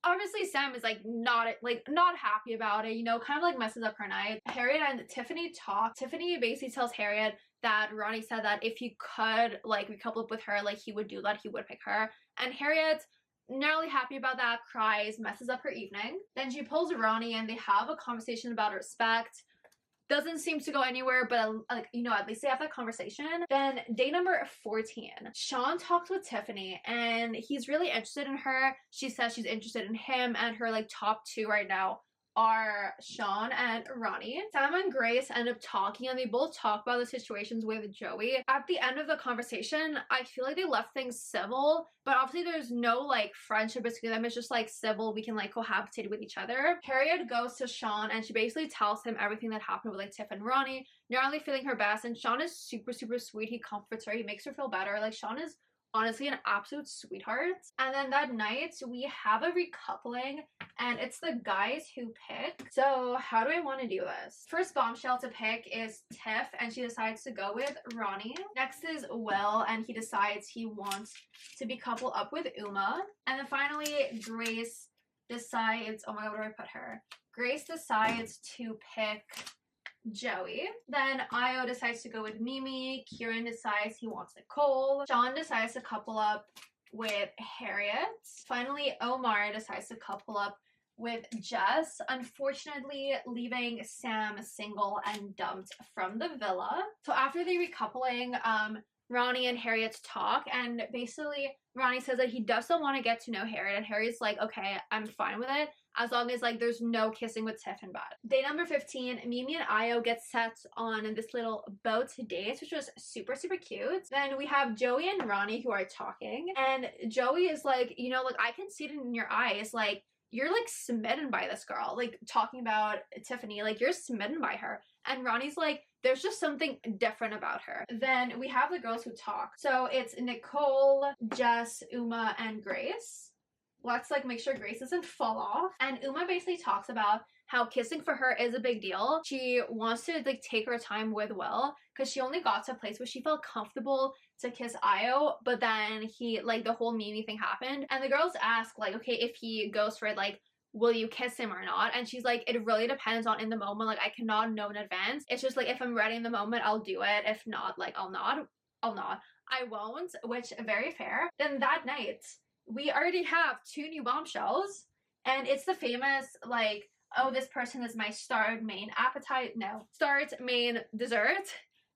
Obviously, Sam is like not happy about it, you know, kind of like messes up her night. Harriet and Tiffany talk. Tiffany basically tells Harriet that Ronnie said that if he could like recouple up with her, like he would do that, he would pick her. And Harriet, not really happy about that, cries, messes up her evening. Then she pulls Ronnie and they have a conversation about respect. Doesn't seem to go anywhere, but like, you know, at least they have that conversation. Then day number 14, Sean talks with Tiffany and he's really interested in her. She says she's interested in him, and her like top two right now are Sean and Ronnie. Sam and Grace end up talking and they both talk about the situations with Joey. At the end of the conversation, I feel like they left things civil, but obviously there's no like friendship between them. It's just like civil, we can like cohabitate with each other. Harriet goes to Sean and she basically tells him everything that happened with like Tiff and Ronnie, not really feeling her best, and Sean is super sweet. He comforts her, he makes her feel better. Like Sean is honestly an absolute sweetheart. And then that night we have a recoupling and it's the guys who pick. So how do I want to do this? First bombshell to pick is Tiff, and she decides to go with Ronnie. Next is Will, and he decides he wants to be coupled up with Uma. And then finally Grace decides, oh my god, where do I put her? Grace decides to pick Joey. Then Io decides to go with Mimi. Kieran decides he wants Nicole. Sean decides to couple up with Harriet. Finally, Omar decides to couple up with Jess, unfortunately leaving Sam single and dumped from the villa. So after the recoupling, Ronnie and Harriet talk, and basically Ronnie says that he doesn't want to get to know Harriet, and Harriet's like, okay, I'm fine with it as long as like there's no kissing with Tiff and Bud. Day number 15, Mimi and Io get set on this little boat date, which was super cute. Then we have Joey and Ronnie who are talking, and Joey is like, you know, like I can see it in your eyes, like you're like smitten by this girl, like talking about Tiffany, like you're smitten by her. And Ronnie's like, there's just something different about her. Then we have the girls who talk. So it's Nicole, Jess, Uma, and Grace. Let's like make sure Grace doesn't fall off. And Uma basically talks about how kissing for her is a big deal. She wants to like take her time with Will because she only got to a place where she felt comfortable to kiss Io, but then he like the whole Mimi thing happened, and the girls ask like, okay, if he goes for it, like will you kiss him or not? And she's like, it really depends on in the moment, like I cannot know in advance. It's just like if I'm ready in the moment, I'll do it. If not, like I'll not. I won't, which very fair. Then that night we already have two new bombshells, and it's the famous like, oh, this person is my starred main dessert,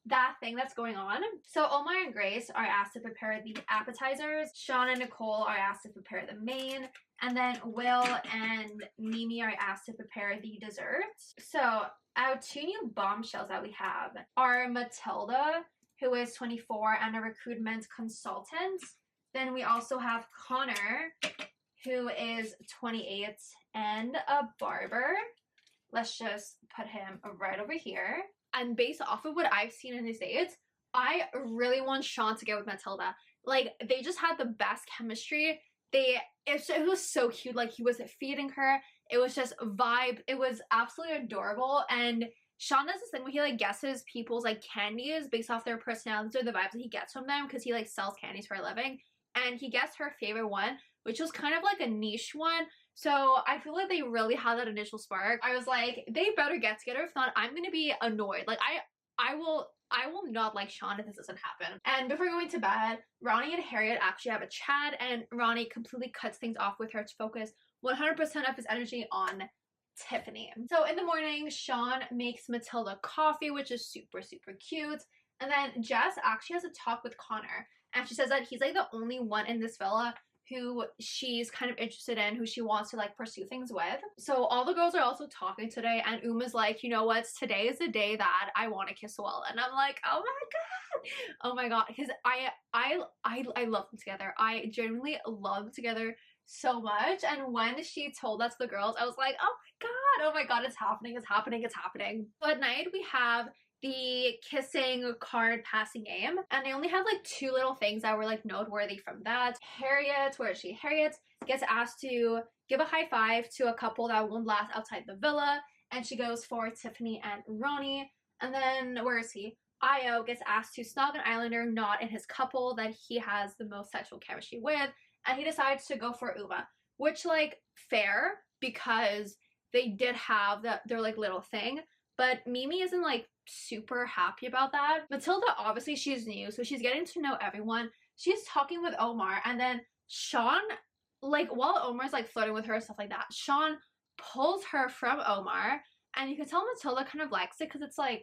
that thing that's going on. So Omar and Grace are asked to prepare the appetizers. Sean and Nicole are asked to prepare the main. And then Will and Mimi are asked to prepare the desserts. So our two new bombshells that we have are Matilda, who is 24 and a recruitment consultant. Then we also have Connor, who is 28 and a barber. Let's just put him right over here. And based off of what I've seen in these dates, I really want Sean to get with Matilda. Like, they just had the best chemistry. It was so cute. Like, he was feeding her. It was just vibe. It was absolutely adorable. And Sean does this thing where he like guesses people's like candies based off their personalities or the vibes that he gets from them, because he like sells candies for a living. And he guessed her favorite one, which was kind of like a niche one. So I feel like they really had that initial spark. I was like, they better get together. If not, I'm gonna be annoyed. Like I will not like Sean if this doesn't happen. And before going to bed, Ronnie and Harriet actually have a chat, and Ronnie completely cuts things off with her to focus 100% of his energy on Tiffany. So in the morning, Sean makes Matilda coffee, which is super, super cute. And then Jess actually has a talk with Connor. And she says that he's like the only one in this villa who she's kind of interested in, who she wants to like pursue things with. So all the girls are also talking today, and Uma's like, you know what, today is the day that I want to kiss Will. And I'm like, oh my god, because I love them together. I genuinely love them together so much. And when she told that to the girls, I was like, oh my god, it's happening, it's happening, it's happening. So at night we have the kissing card passing game, and I only have like 2 little things that were like noteworthy from that. Harriet, where is she? Harriet gets asked to give a high five to a couple that won't last outside the villa, and she goes for Tiffany and Ronnie. And then where is he? Io gets asked to snog an islander not in his couple that he has the most sexual chemistry with, and he decides to go for Uma, which like fair, because they did have their like little thing. But Mimi isn't like super happy about that. Matilda, obviously she's new, so she's getting to know everyone. She's talking with Omar, and then Sean, like while Omar's like flirting with her and stuff like that, Sean pulls her from Omar, and you can tell Matilda kind of likes it because it's like,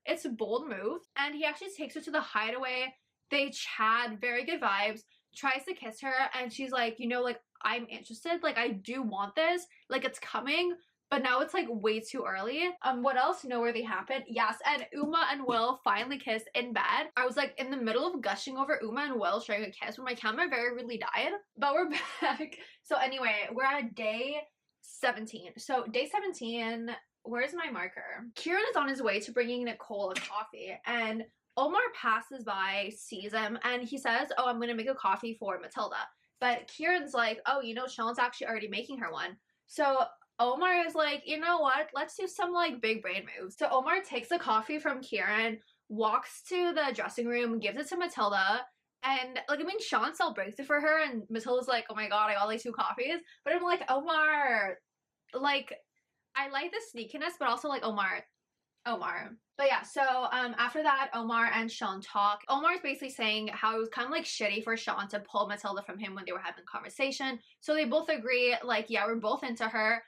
it's a bold move. And he actually takes her to the hideaway. They chat, very good vibes, tries to kiss her, and she's like, you know, like, I'm interested, like I do want this, like it's coming. But now it's like way too early. What else noteworthy happened? Yes, and Uma and Will finally kissed in bed. I was like in the middle of gushing over Uma and Will sharing a kiss when my camera very rudely died. But we're back. So anyway, we're at day 17. So day 17, where's my marker? Kieran is on his way to bringing Nicole a coffee, and Omar passes by, sees him, and he says, oh, I'm gonna make a coffee for Matilda. But Kieran's like, oh, you know, Sean's actually already making her one. So Omar is like, you know what, let's do some like big brain moves. So Omar takes the coffee from Kieran, walks to the dressing room, gives it to Matilda, and like, I mean, Sean still breaks it for her, and Matilda's like, oh my god, I got like 2 coffees. But I'm like, Omar, like, I like the sneakiness, but also like, Omar. But yeah, so after that, Omar and Sean talk. Omar's basically saying how it was kind of like shitty for Sean to pull Matilda from him when they were having a conversation. So they both agree, like, yeah, we're both into her.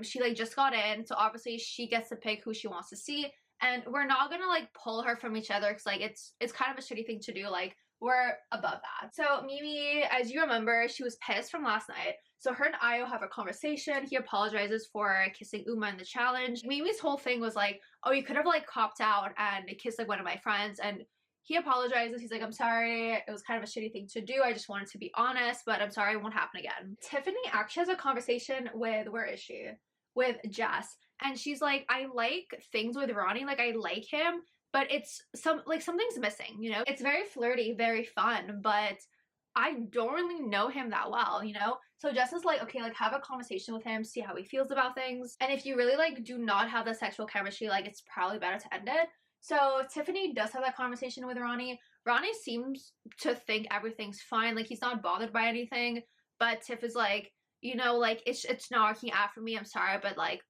She like just got in, so obviously she gets to pick who she wants to see, and we're not gonna like pull her from each other because like it's kind of a shitty thing to do. Like, we're above that. So Mimi, as you remember, she was pissed from last night. So her and Io have a conversation. He apologizes for kissing Uma in the challenge. Mimi's whole thing was like, oh, you could have like copped out and kissed like one of my friends, and he apologizes. He's like, I'm sorry, it was kind of a shitty thing to do. I just wanted to be honest, but I'm sorry, it won't happen again. Tiffany actually has a conversation with, where is she? With Jess. And she's like, I like things with Ronnie, like I like him, but it's something's missing, you know? It's very flirty, very fun, but I don't really know him that well, you know? So Jess is like, okay, like have a conversation with him, see how he feels about things. And if you really like do not have the sexual chemistry, like it's probably better to end it. So Tiffany does have that conversation with Ronnie. Ronnie seems to think everything's fine, like he's not bothered by anything. But Tiff is like, you know, like it's not working out for me, I'm sorry, but like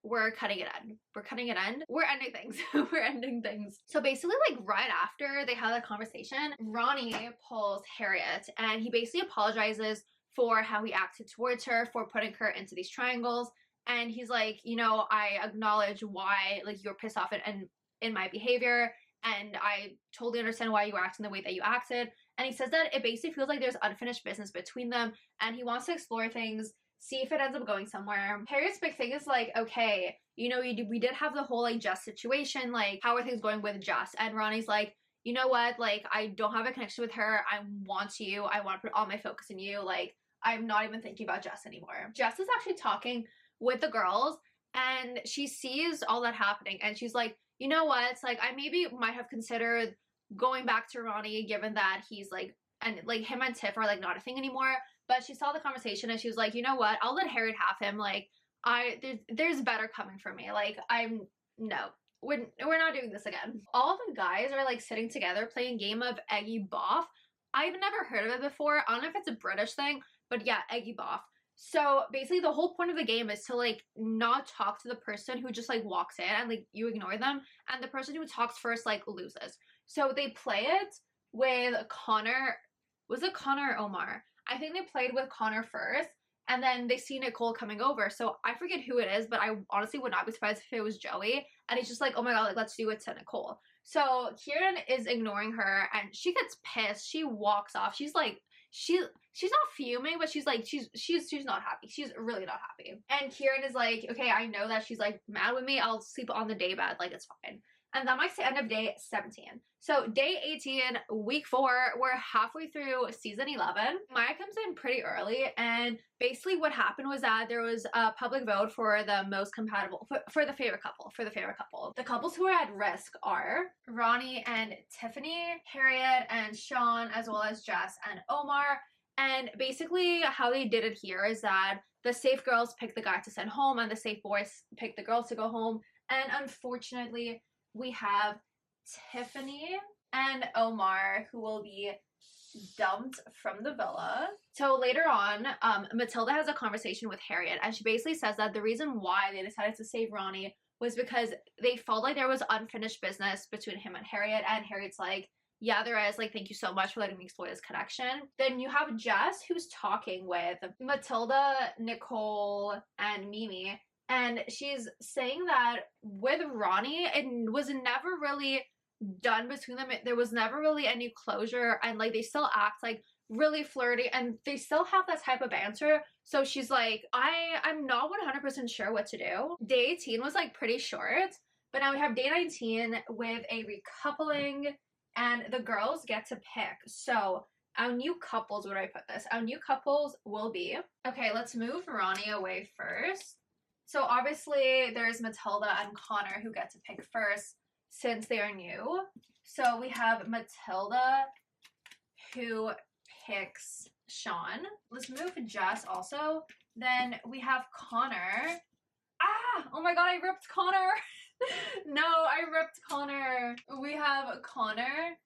we're cutting it end. We're ending things. We're ending things. So basically, like right after they have that conversation, Ronnie pulls Harriet, and he basically apologizes for how he acted towards her, for putting her into these triangles. And he's like, you know, I acknowledge why like you're pissed off and in my behavior, and I totally understand why you were acting the way that you acted. And he says that it basically feels like there's unfinished business between them, and he wants to explore things, see if it ends up going somewhere. Harriet's big thing is like, okay, you know, we did have the whole like Jess situation, like how are things going with Jess? And Ronnie's like, you know what, like I don't have a connection with her, I want to put all my focus in you, like I'm not even thinking about Jess anymore. Jess is actually talking with the girls, and she sees all that happening, and she's like, you know what, it's like I maybe might have considered going back to Ronnie, given that he's like, and like him and Tiff are like not a thing anymore. But she saw the conversation, and she was like, you know what, I'll let Harriet have him, like there's better coming for me, like no, we're not doing this again. All the guys are like sitting together playing a game of Eggy Boff. I've never heard of it before. I don't know if it's a British thing, but yeah, Eggy Boff. So basically the whole point of the game is to like not talk to the person who just like walks in, and like you ignore them, and the person who talks first like loses. So they play it with Connor. Was it Connor or Omar? I think they played with Connor first, and then they see Nicole coming over. So I forget who it is, but I honestly would not be surprised if it was Joey. And he's just like, oh my god, like, let's do it to Nicole. So Kieran is ignoring her and she gets pissed. She walks off. She's like, she's not fuming, but she's like, she's not happy. She's really not happy. And Kieran is like, okay, I know that she's like mad with me. I'll sleep on the day bed. Like, it's fine. And that marks the end of day 17. So day 18, week 4, we're halfway through season 11. Maya comes in pretty early, and basically what happened was that there was a public vote for the most compatible, for the favorite couple, The couples who are at risk are Ronnie and Tiffany, Harriet and Sean, as well as Jess and Omar. And basically how they did it here is that the safe girls picked the guy to send home and the safe boys picked the girls to go home. And unfortunately, we have Tiffany and Omar who will be dumped from the villa. So later on, Matilda has a conversation with Harriet, and she basically says that the reason why they decided to save Ronnie was because they felt like there was unfinished business between him and Harriet's like, yeah, there is, like, thank you so much for letting me explore this connection. Then you have Jess, who's talking with Matilda, Nicole, and Mimi, and she's saying that with Ronnie, it was never really done between them. There was never really any closure, and like they still act like really flirty and they still have that type of answer. So she's like, I'm not 100% sure what to do. Day 18 was like pretty short, but now we have day 19 with a recoupling, and the girls get to pick. So our new couples, where do I put this? Our new couples will be, okay, let's move Ronnie away first. So obviously there's Matilda and Connor who get to pick first since they are new. So we have Matilda who picks Sean. Let's move Jess also. Then we have Connor. Ah! Oh my god, I ripped Connor! No, I ripped Connor. We have Connor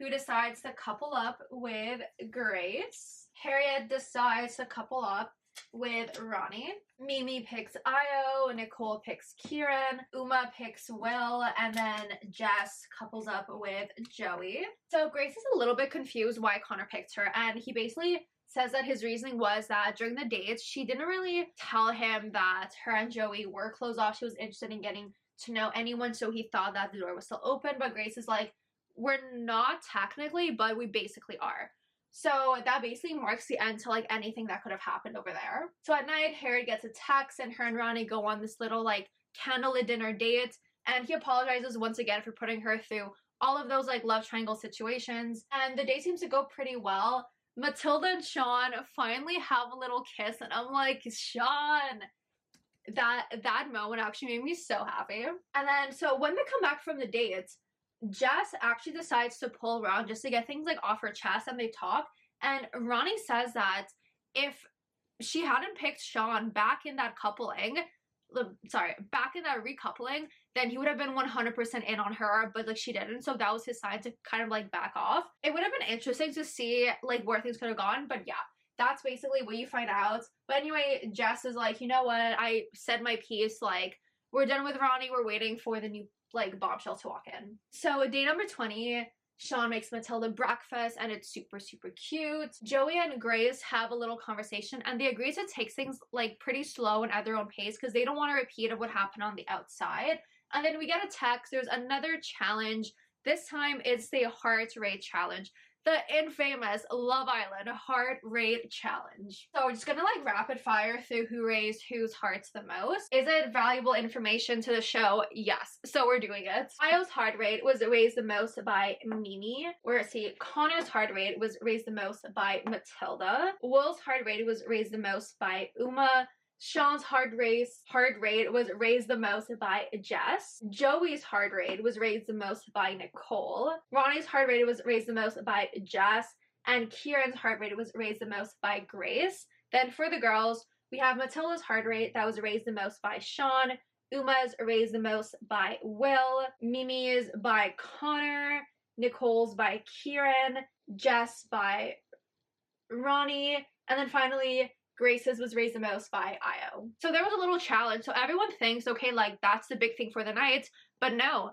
who decides to couple up with Grace. Harriet decides to couple up with Ronnie. Mimi picks Io, Nicole picks Kieran, Uma picks Will, and then Jess couples up with Joey. So Grace is a little bit confused why Connor picked her, and he basically says that his reasoning was that during the dates, she didn't really tell him that her and Joey were closed off. She was interested in getting to know anyone, so he thought that the door was still open, but Grace is like, we're not technically, but we basically are. So that basically marks the end to like anything that could have happened over there. So at night, Harry gets a text and her and Ronnie go on this little like candlelit dinner date, and he apologizes once again for putting her through all of those like love triangle situations, and the day seems to go pretty well. Matilda and Sean finally have a little kiss, and I'm like, Sean, that moment actually made me so happy. And then so when they come back from the date, Jess actually decides to pull around just to get things like off her chest, and they talk, and Ronnie says that if she hadn't picked Sean back in that recoupling, then he would have been 100% in on her, but like she didn't, so that was his sign to kind of like back off. It would have been interesting to see like where things could have gone, but yeah, that's basically what you find out. But anyway, Jess is like, you know what, I said my piece, like we're done with Ronnie, we're waiting for the new like bombshell to walk in. So day number 20, Sean makes Matilda breakfast and it's super cute. Joey and Grace have a little conversation and they agree to take things like pretty slow and at their own pace because they don't want a repeat of what happened on the outside. And then we get a text, there's another challenge. This time it's the heart rate challenge. The infamous Love Island heart rate challenge. So we're just gonna like rapid fire through who raised whose hearts the most. Is it valuable information to the show? Yes. So we're doing it. Io's heart rate was raised the most by Mimi. Connor's heart rate was raised the most by Matilda. Will's heart rate was raised the most by Uma. Sean's heart rate was raised the most by Jess. Joey's heart rate was raised the most by Nicole. Ronnie's heart rate was raised the most by Jess. And Kieran's heart rate was raised the most by Grace. Then for the girls, we have Matilda's heart rate that was raised the most by Sean. Uma's raised the most by Will. Mimi's by Connor. Nicole's by Kieran. Jess by Ronnie. And then finally, Grace's was raised the most by Io. So there was a little challenge. So everyone thinks, okay, like that's the big thing for the night. But no.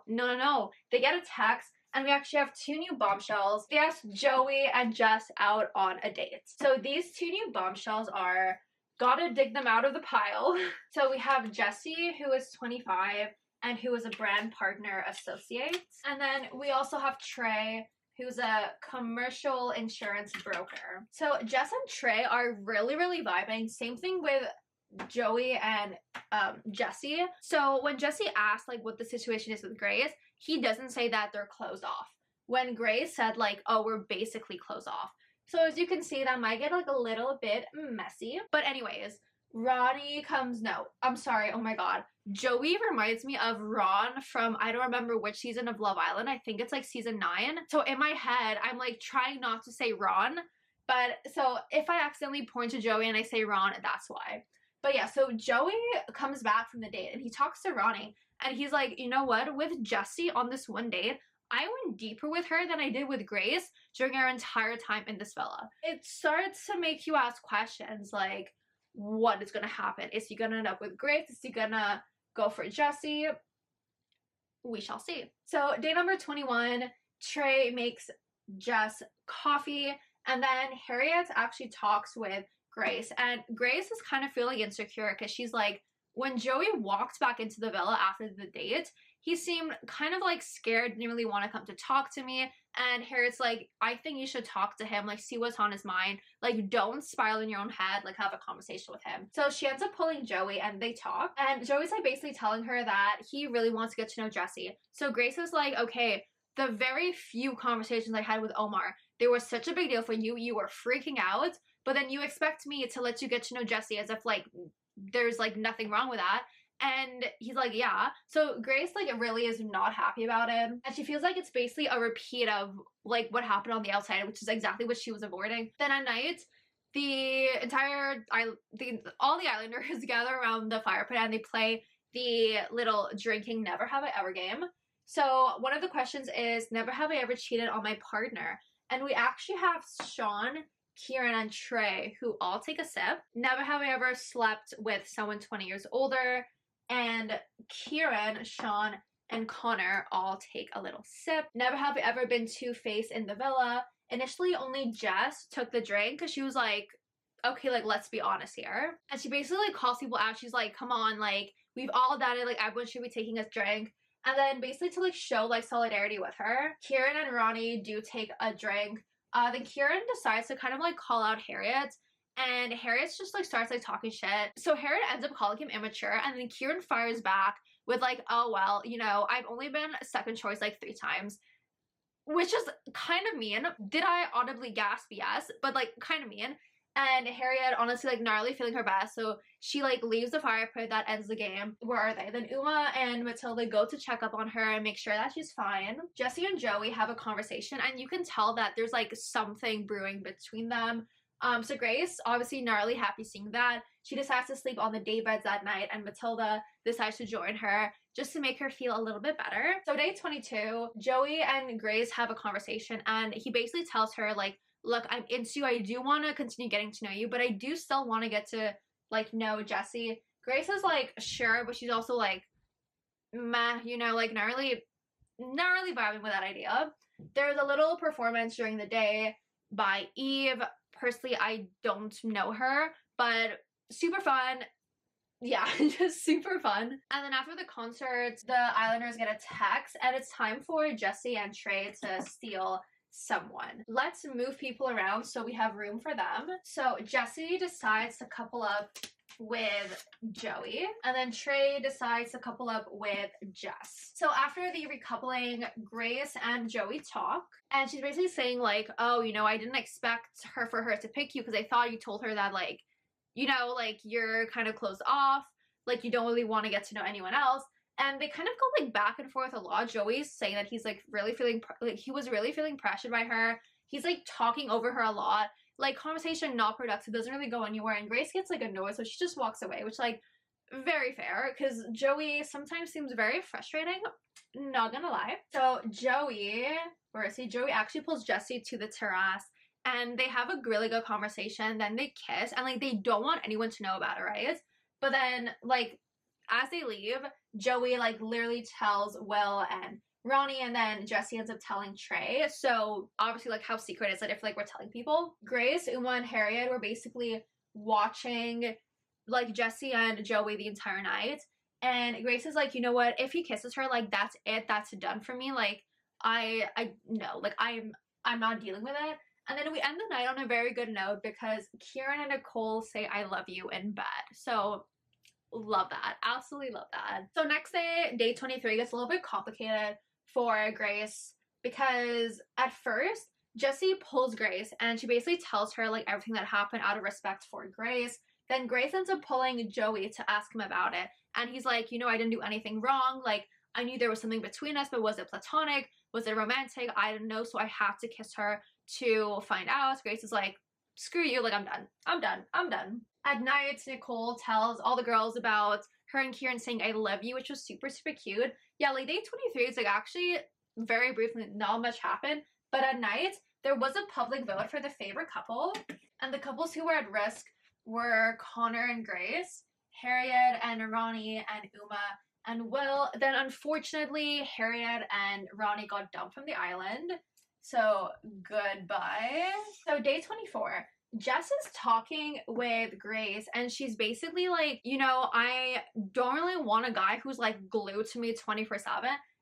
They get a text and we actually have two new bombshells. They asked Joey and Jess out on a date. So these two new bombshells are Gotta dig them out of the pile. So we have Jesse, who is 25 and who is a brand partner associate. And then we also have Trey, who's a commercial insurance broker. So Jess and Trey are really, really vibing. Same thing with Joey and Jesse. So when Jesse asked like what the situation is with Grace, he doesn't say that they're closed off. When Grace said like, oh, we're basically closed off. So as you can see, that might get like a little bit messy. But anyways, Ronnie comes, no, I'm sorry, oh my god. Joey reminds me of Ron from, I don't remember which season of Love Island. I think it's like season 9. So in my head, I'm like trying not to say Ron. But so if I accidentally point to Joey and I say Ron, that's why. But yeah, so Joey comes back from the date and he talks to Ronnie. And he's like, you know what? With Jessie on this one date, I went deeper with her than I did with Grace during our entire time in this villa. It starts to make you ask questions like, what is going to happen? Is he going to end up with Grace? Is he going to go for Jesse? We shall see. So day number 21, Trey makes Jess coffee, and then Harriet actually talks with Grace, and Grace is kind of feeling insecure because she's like, when Joey walked back into the villa after the date, he seemed kind of like scared, didn't really want to come to talk to me. And Harriet's like, I think you should talk to him, like see what's on his mind. Like don't spiral in your own head, like have a conversation with him. So she ends up pulling Joey and they talk. And Joey's like basically telling her that he really wants to get to know Jesse. So Grace is like, okay, the very few conversations I had with Omar, they were such a big deal for you. You were freaking out. But then you expect me to let you get to know Jesse as if like there's like nothing wrong with that. And he's like, yeah. So Grace like really is not happy about it. And she feels like it's basically a repeat of like what happened on the outside, which is exactly what she was avoiding. Then at night, all the Islanders gather around the fire pit and they play the little drinking Never Have I Ever game. So one of the questions is, never have I ever cheated on my partner? And we actually have Sean, Kieran, and Trey who all take a sip. Never have I ever slept with someone 20 years older. And Kieran, Sean, and Connor all take a little sip. Never have I ever been two-faced in the villa. Initially, only Jess took the drink because she was like, okay, like, let's be honest here. And she basically like, calls people out. She's like, come on, like, we've all done it. Like, everyone should be taking a drink. And then basically to like show like solidarity with her, Kieran and Ronnie do take a drink. Then Kieran decides to kind of like call out Harriet. And Harriet just like starts like talking shit. So Harriet ends up calling him immature, and then Kieran fires back with like, oh well, you know, I've only been second choice like 3 times. Which is kind of mean. Did I audibly gasp? Yes, but like kind of mean. And Harriet honestly like gnarly feeling her best, so she like leaves the fire pit. That ends the game. Where are they? Then Uma and Matilda go to check up on her and make sure that she's fine. Jesse and Joey have a conversation, and you can tell that there's like something brewing between them. So Grace, obviously gnarly happy seeing that. She decides to sleep on the day beds that night, and Matilda decides to join her just to make her feel a little bit better. So day 22, Joey and Grace have a conversation, and he basically tells her like, look, I'm into you. I do want to continue getting to know you, but I do still want to get to like know Jesse. Grace is like, sure, but she's also like, meh, you know, like not really vibing with that idea. There's a little performance during the day by Eve. Personally, I don't know her, but super fun. Yeah, just super fun. And then after the concert, the Islanders get a text, and it's time for Jesse and Trey to steal someone. Let's move people around so we have room for them. So Jesse decides to couple up with Joey, and then Trey decides to couple up with Jess. So after the recoupling, Grace and Joey talk, and she's basically saying like, oh, you know, I didn't expect for her to pick you because I thought you told her that like, you know, like you're kind of closed off, like you don't really want to get to know anyone else. And they kind of go like back and forth a lot. Joey's saying that he's like really feeling like he was really feeling pressured by her. He's like talking over her a lot. Like conversation not productive, doesn't really go anywhere, and Grace gets like annoyed, so she just walks away, which like very fair because Joey sometimes seems very frustrating, not gonna lie. So Joey actually pulls Jesse to the terrace, and they have a really good conversation. Then they kiss, and like they don't want anyone to know about it, right? But then like as they leave, Joey like literally tells Will and Ronnie, and then Jesse ends up telling Trey. So obviously like how secret is it if like we're telling people? Grace, Uma, and Harriet were basically watching like Jesse and Joey the entire night. And Grace is like, you know what, if he kisses her, like that's it, that's done for me. Like I no, like I'm not dealing with it. And then we end the night on a very good note because Kieran and Nicole say I love you in bed. So love that. Absolutely love that. So next day, day 23, gets a little bit complicated for Grace because at first Jesse pulls Grace and she basically tells her like everything that happened out of respect for Grace. Then Grace ends up pulling Joey to ask him about it. And he's like, you know, I didn't do anything wrong. Like, I knew there was something between us, but was it platonic? Was it romantic? I didn't know, so I have to kiss her to find out. Grace is like, screw you, like, I'm done. I'm done. I'm done. At night, Nicole tells all the girls about her and Kieran saying I love you, which was super, super cute. Yeah, like, day 23 is, like, actually, very briefly, not much happened. But at night, there was a public vote for the favorite couple. And the couples who were at risk were Connor and Grace, Harriet and Ronnie and Uma and Will. Then unfortunately Harriet and Ronnie got dumped from the island, so goodbye. So day 24, Jess is talking with Grace and she's basically like, you know, I don't really want a guy who's like glued to me 24/7.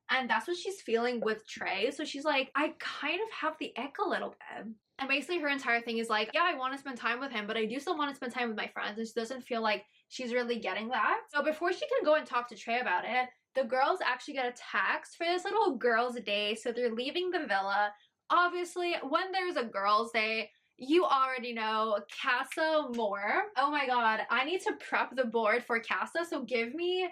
And that's what she's feeling with Trey. So she's like, I kind of have the ick a little bit. And basically her entire thing is like, yeah, I want to spend time with him, but I do still want to spend time with my friends. And she doesn't feel like she's really getting that. So before she can go and talk to Trey about it, the girls actually get a text for this little girls' day. So they're leaving the villa. Obviously, when there's a girls' day, you already know Casa more. Oh my god, I need to prep the board for Casa, so give me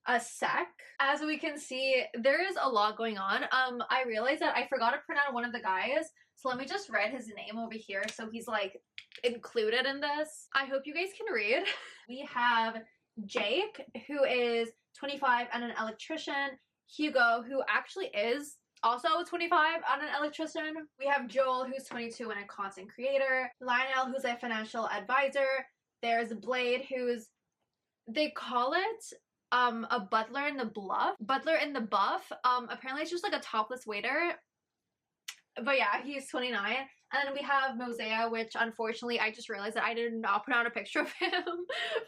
a sec. As we can see, there is a lot going on. I realized that I forgot to print out one of the guys, so let me just write his name over here so he's like included in this. I hope you guys can read. We have Jake, who is 25 and an electrician. Hugo, who actually is also 25 and an electrician. We have Joel, who's 22 and a content creator. Lionel, who's a financial advisor. There's Blade, who's, they call it a butler in the bluff. Butler in the buff. Apparently it's just like a topless waiter. But yeah, he's 29. And then we have Mosiah, which unfortunately I just realized that I did not put out a picture of him.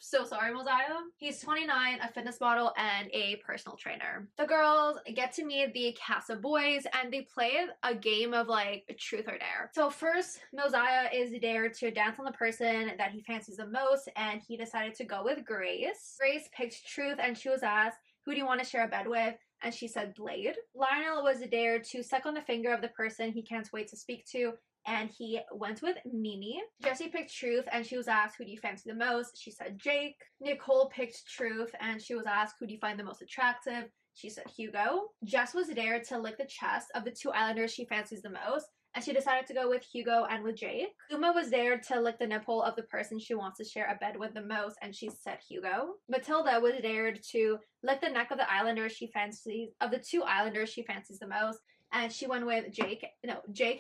So sorry, Mosiah. He's 29, a fitness model, and a personal trainer. The girls get to meet the Casa boys and they play a game of like truth or dare. So first, Mosiah is dared to dance on the person that he fancies the most, and he decided to go with Grace. Grace picked truth and she was asked, who do you want to share a bed with? And she said Blade. Lionel was dared to suck on the finger of the person he can't wait to speak to, and he went with Mimi. Jessie picked truth and she was asked, who do you fancy the most? She said Jake. Nicole picked truth and she was asked, who do you find the most attractive? She said Hugo. Jess was dared to lick the chest of the two islanders she fancies the most, and she decided to go with Hugo and with Jake. Uma was dared to lick the nipple of the person she wants to share a bed with the most, and she said Hugo. Matilda was dared to lick the neck of the islander she fancies, of the two islanders she fancies the most, and she went with Jake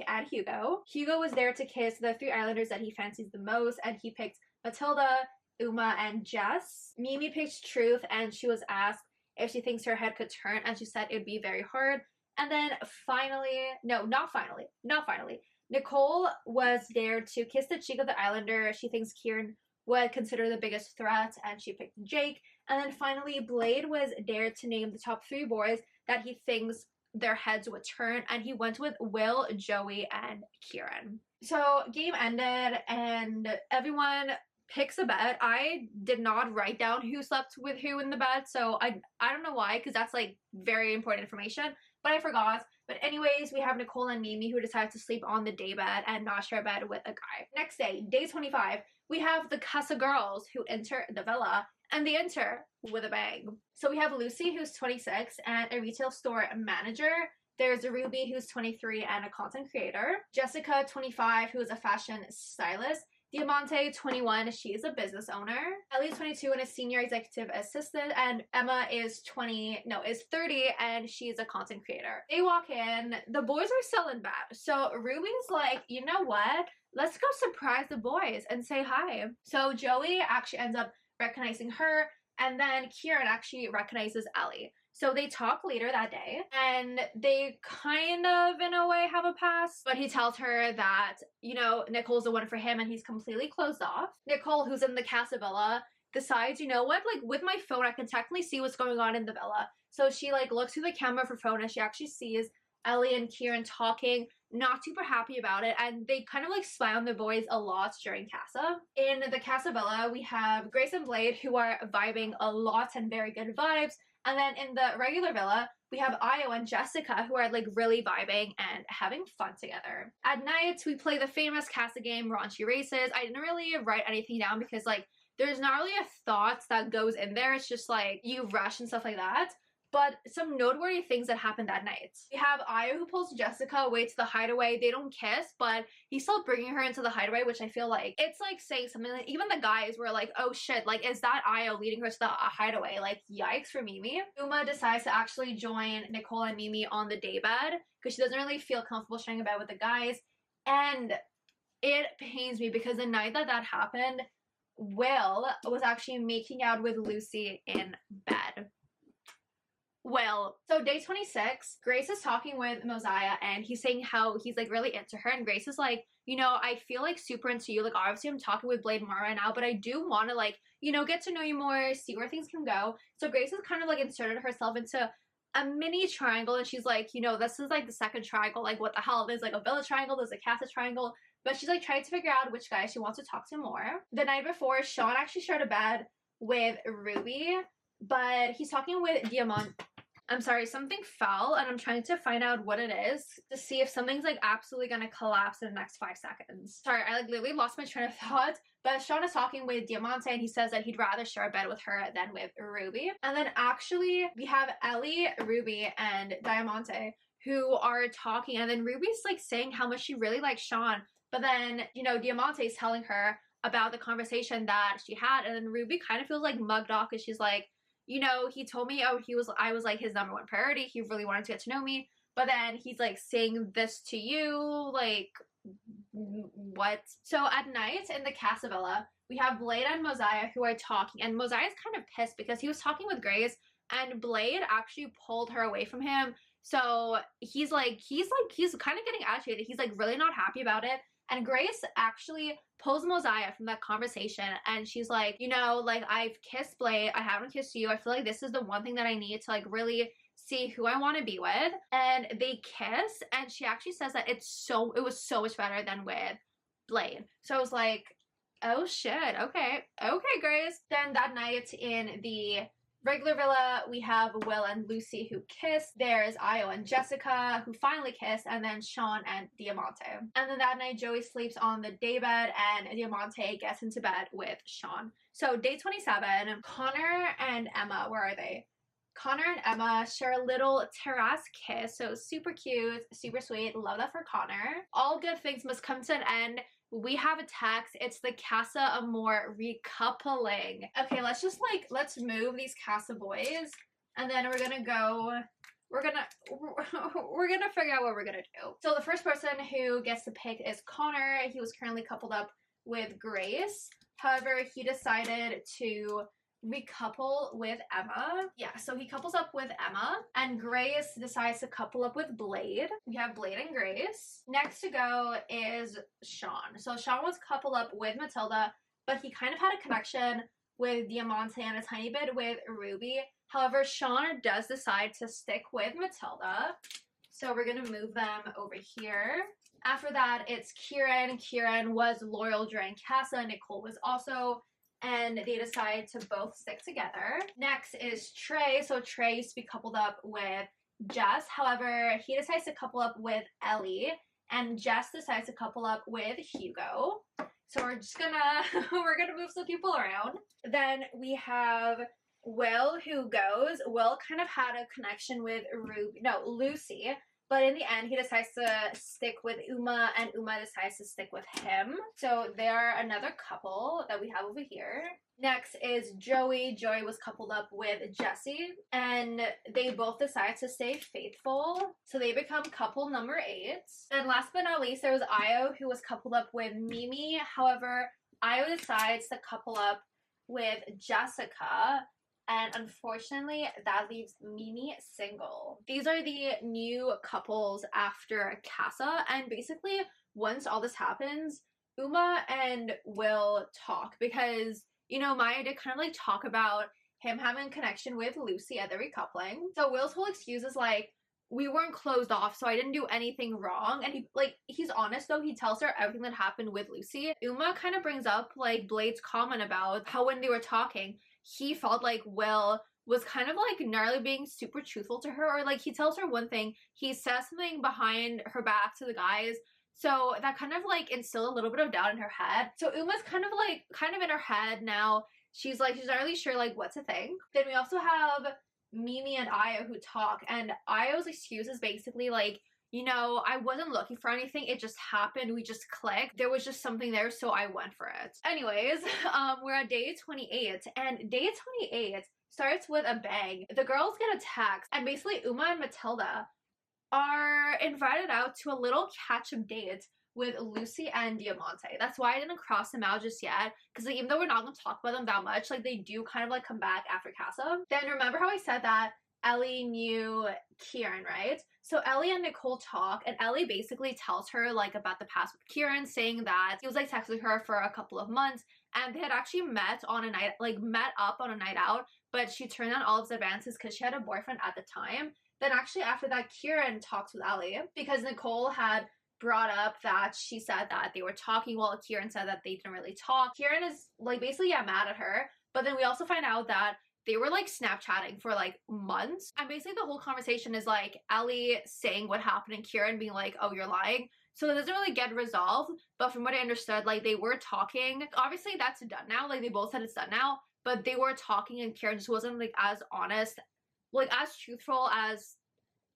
and Hugo. Hugo was there to kiss the three islanders that he fancies the most, and he picked Matilda, Uma, and Jess. Mimi picked truth, and she was asked if she thinks her head could turn, and she said it'd be very hard. And then finally, not finally, Nicole was there to kiss the cheek of the islander she thinks Kieran would consider the biggest threat, and she picked Jake. And then finally, Blade was dared to name the top three boys that he thinks their heads would turn, and he went with Will, Joey, and Kieran. So game ended and everyone picks a bed. I did not write down who slept with who in the bed, so I don't know why, because that's like very important information, but I forgot. But anyways, we have Nicole and Mimi who decided to sleep on the day bed and not share a bed with a guy. Next day, day 25, we have the Casa girls who enter the villa, and they enter with a bang. So we have Lucy, who's 26 and a retail store manager. There's Ruby, who's 23 and a content creator. Jessica, 25, who is a fashion stylist. Diamante, 21, she is a business owner. Ellie is 22 and a senior executive assistant. And Emma is 30 and she's a content creator. They walk in, the boys are still in bed. So Ruby's like, you know what? Let's go surprise the boys and say hi. So Joey actually ends up recognizing her And then Kieran actually recognizes Ellie. So they talk later that day, and they kind of, in a way, have a pass. But he tells her that, you know, Nicole's the one for him, and he's completely closed off. Nicole, who's in the Casa Villa, decides, you know what, like, with my phone, I can technically see what's going on in the villa. So she, like, looks through the camera for phone, and she actually sees Ellie and Kieran talking, not super happy about it, and they kind of like spy on the boys a lot during Casa. In the Casa Villa, we have Grace and Blade, who are vibing a lot and very good vibes. And then in the regular villa, we have Io and Jessica, who are like really vibing and having fun together. At night, we play the famous Casa game, Raunchy Races. I didn't really write anything down because like there's not really a thought that goes in there. It's just like you rush and stuff like that. But some noteworthy things that happened that night. We have Io, who pulls Jessica away to the hideaway. They don't kiss, but he's still bringing her into the hideaway, which I feel like it's like saying something. Like, even the guys were like, oh shit, like, is that Io leading her to the hideaway? Like, yikes for Mimi. Uma decides to actually join Nicole and Mimi on the daybed because she doesn't really feel comfortable sharing a bed with the guys. And it pains me because the night that that happened, Will was actually making out with Lucy in bed. Well, so day 26, Grace is talking with Mosiah, and he's saying how he's like really into her, and Grace is like, you know, I feel like super into you. Like, obviously I'm talking with Blade more right now, but I do want to like, you know, get to know you more, see where things can go. So Grace has kind of like inserted herself into a mini triangle, and she's like, you know, this is like the second triangle. Like, what the hell? There's like a Villa triangle, there's a Casa triangle, but she's like trying to figure out which guy she wants to talk to more. The night before, Sean actually shared a bed with Ruby, but he's talking with Diamante. I'm sorry, something fell, and I'm trying to find out what it is to see if something's like absolutely gonna collapse in the next 5 seconds. Sorry, I like literally lost my train of thought. But Sean is talking with Diamante, and he says that he'd rather share a bed with her than with Ruby. And then actually we have Ellie, Ruby, and Diamante who are talking, and then Ruby's like saying how much she really likes Sean. But then, you know, Diamante is telling her about the conversation that she had, and then Ruby kind of feels like mugged off because she's like, you know, he told me, oh, I was like his #1 priority. He really wanted to get to know me. But then he's like saying this to you, like, what? So at night in the Casa Villa, we have Blade and Mosiah who are talking, and Mosiah's kind of pissed because he was talking with Grace, and Blade actually pulled her away from him. So he's kind of getting agitated. He's like really not happy about it. And Grace actually pulls Mosiah from that conversation, and she's like, you know, like, I've kissed Blade, I haven't kissed you. I feel like this is the one thing that I need to like really see who I want to be with. And they kiss, and she actually says that it was so much better than with Blade. So I was like, oh shit, okay, Grace. Then that night in the regular villa, we have Will and Lucy who kiss. There's Io and Jessica who finally kiss, and then Sean and Diamante. And then that night, Joey sleeps on the daybed, and Diamante gets into bed with Sean. So day 27, Connor and Emma, where are they? Connor and Emma share a little terrace kiss, so super cute, super sweet. Love that for Connor. All good things must come to an end. We have a text. It's the Casa Amor recoupling. Okay, let's move these Casa boys, and then we're gonna figure out what we're gonna do. So the first person who gets to pick is Connor. He was currently coupled up with Grace. However, he decided to recouple with Emma. Yeah, so he couples up with Emma, and Grace decides to couple up with Blade. We have Blade and Grace. Next to go is Sean. So Sean was coupled up with Matilda, but he kind of had a connection with Diamante and a tiny bit with Ruby. However, Sean does decide to stick with Matilda. So we're gonna move them over here. After that, it's Kieran. Kieran was loyal during Casa. Nicole was also, and they decide to both stick together. Next is Trey. So Trey used to be coupled up with Jess. However, he decides to couple up with Ellie, and Jess decides to couple up with Hugo. So we're just gonna we're gonna move some people around. Then we have Will, who goes. Will kind of had a connection with Lucy, but in the end, he decides to stick with Uma, and Uma decides to stick with him. So they're another couple that we have over here. Next is Joey. Joey was coupled up with Jesse, and they both decide to stay faithful. So they become couple number 8. And last but not least, there was Io, who was coupled up with Mimi. However, Io decides to couple up with Jessica, and unfortunately that leaves Mimi single. These are the new couples after Casa, and basically once all this happens, Uma and Will talk because, you know, Maya did kind of like talk about him having a connection with Lucy at the recoupling. So Will's whole excuse is like, we weren't closed off, so I didn't do anything wrong. And he's honest though. He tells her everything that happened with Lucy. Uma kind of brings up like Blade's comment about how when they were talking, he felt like Will was kind of like gnarly being super truthful to her, or like he tells her one thing, he says something behind her back to the guys. So that kind of like instilled a little bit of doubt in her head. So Uma's kind of in her head now. She's not really sure like what to think. Then we also have Mimi and Io who talk, and Io's excuse is basically like, you know, I wasn't looking for anything, it just happened, we just clicked, there was just something there, so I went for it. Anyways, we're at day 28, and day 28 starts with a bang. The girls get a text, and basically Uma and Matilda are invited out to a little catch-up date with Lucy and Diamante. That's why I didn't cross them out just yet, because like, even though we're not going to talk about them that much, like they do kind of like come back after Casa. Then remember how I said that Ellie knew Kieran, right? So Ellie and Nicole talk, and Ellie basically tells her like about the past with Kieran, saying that he was like texting her for a couple of months, and they had actually met up on a night out, but she turned down all of his advances because she had a boyfriend at the time. Then actually after that, Kieran talks with Ellie because Nicole had brought up that she said that they were talking while Kieran said that they didn't really talk. Kieran is like basically mad at her, but then we also find out that they were like Snapchatting for like months, and basically the whole conversation is like Ellie saying what happened and Kieran being like, oh, you're lying. So it doesn't really get resolved, but from what I understood, like they were talking. Obviously that's done now, like they both said it's done now, but they were talking and Kieran just wasn't like as honest, like as truthful as,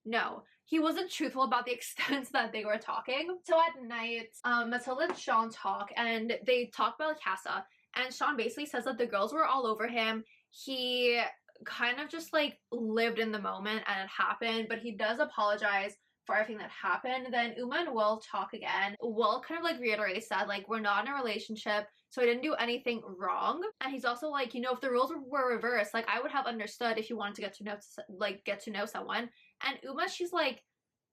no, he wasn't truthful about the extent that they were talking. So at night, Matilda and Sean talk, and they talk about Casa, and Sean basically says that the girls were all over him. He kind of just like lived in the moment and it happened, but he does apologize for everything that happened. Then Uma and Will talk again. Will kind of like reiterates that like we're not in a relationship, so I didn't do anything wrong. And he's also like, you know, if the roles were reversed, like I would have understood if you wanted to get to know someone. And Uma, she's like,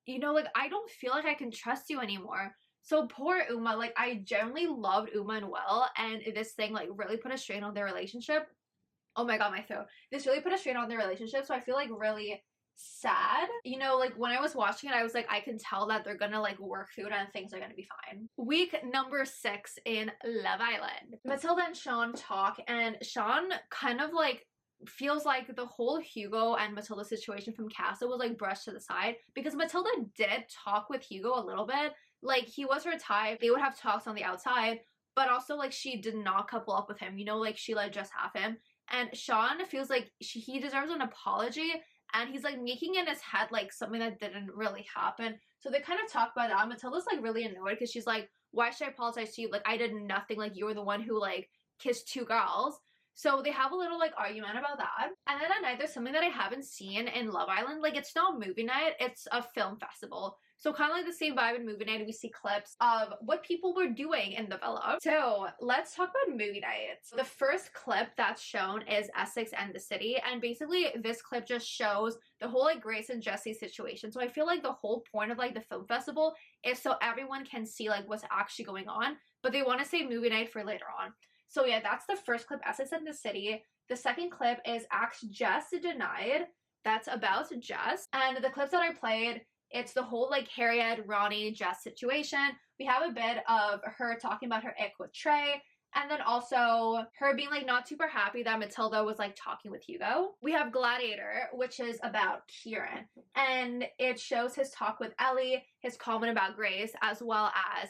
you know, like I don't feel like I can trust you anymore. So poor Uma, like I genuinely loved Uma and Will, and this thing like really put a strain on their relationship. Oh my god, my throat. This really put a strain on their relationship, so I feel like really sad. You know, like when I was watching it, I was like, I can tell that they're gonna like work through it and things are gonna be fine. Week number 6 in Love Island. Matilda and Sean talk, and Sean kind of like feels like the whole Hugo and Matilda situation from Casa was like brushed to the side, because Matilda did talk with Hugo a little bit. Like he was her type, they would have talks on the outside, but also like she did not couple up with him, you know, like she let just have him. And Sean feels like he deserves an apology, and he's like making in his head like something that didn't really happen. So they kind of talk about that. Matilda's like really annoyed because she's like, why should I apologize to you? Like I did nothing, like you were the one who like kissed 2 girls. So they have a little like argument about that. And then at night there's something that I haven't seen in Love Island. Like it's not movie night, it's a film festival. So kind of like the same vibe in movie night, we see clips of what people were doing in the villa. So let's talk about movie nights. The first clip that's shown is Essex and the city, and basically this clip just shows the whole like Grace and Jesse situation. So I feel like the whole point of like the film festival is so everyone can see like what's actually going on, but they want to say movie night for later on. So yeah, that's the first clip, Essex and the city. The second clip is Ask Jess Denied. That's about Jess. And the clips that I played, it's the whole like Harriet, Ronnie, Jess situation. We have a bit of her talking about her ick with Trey, and then also her being like not super happy that Matilda was like talking with Hugo. We have Gladiator, which is about Kieran, and it shows his talk with Ellie, his comment about Grace, as well as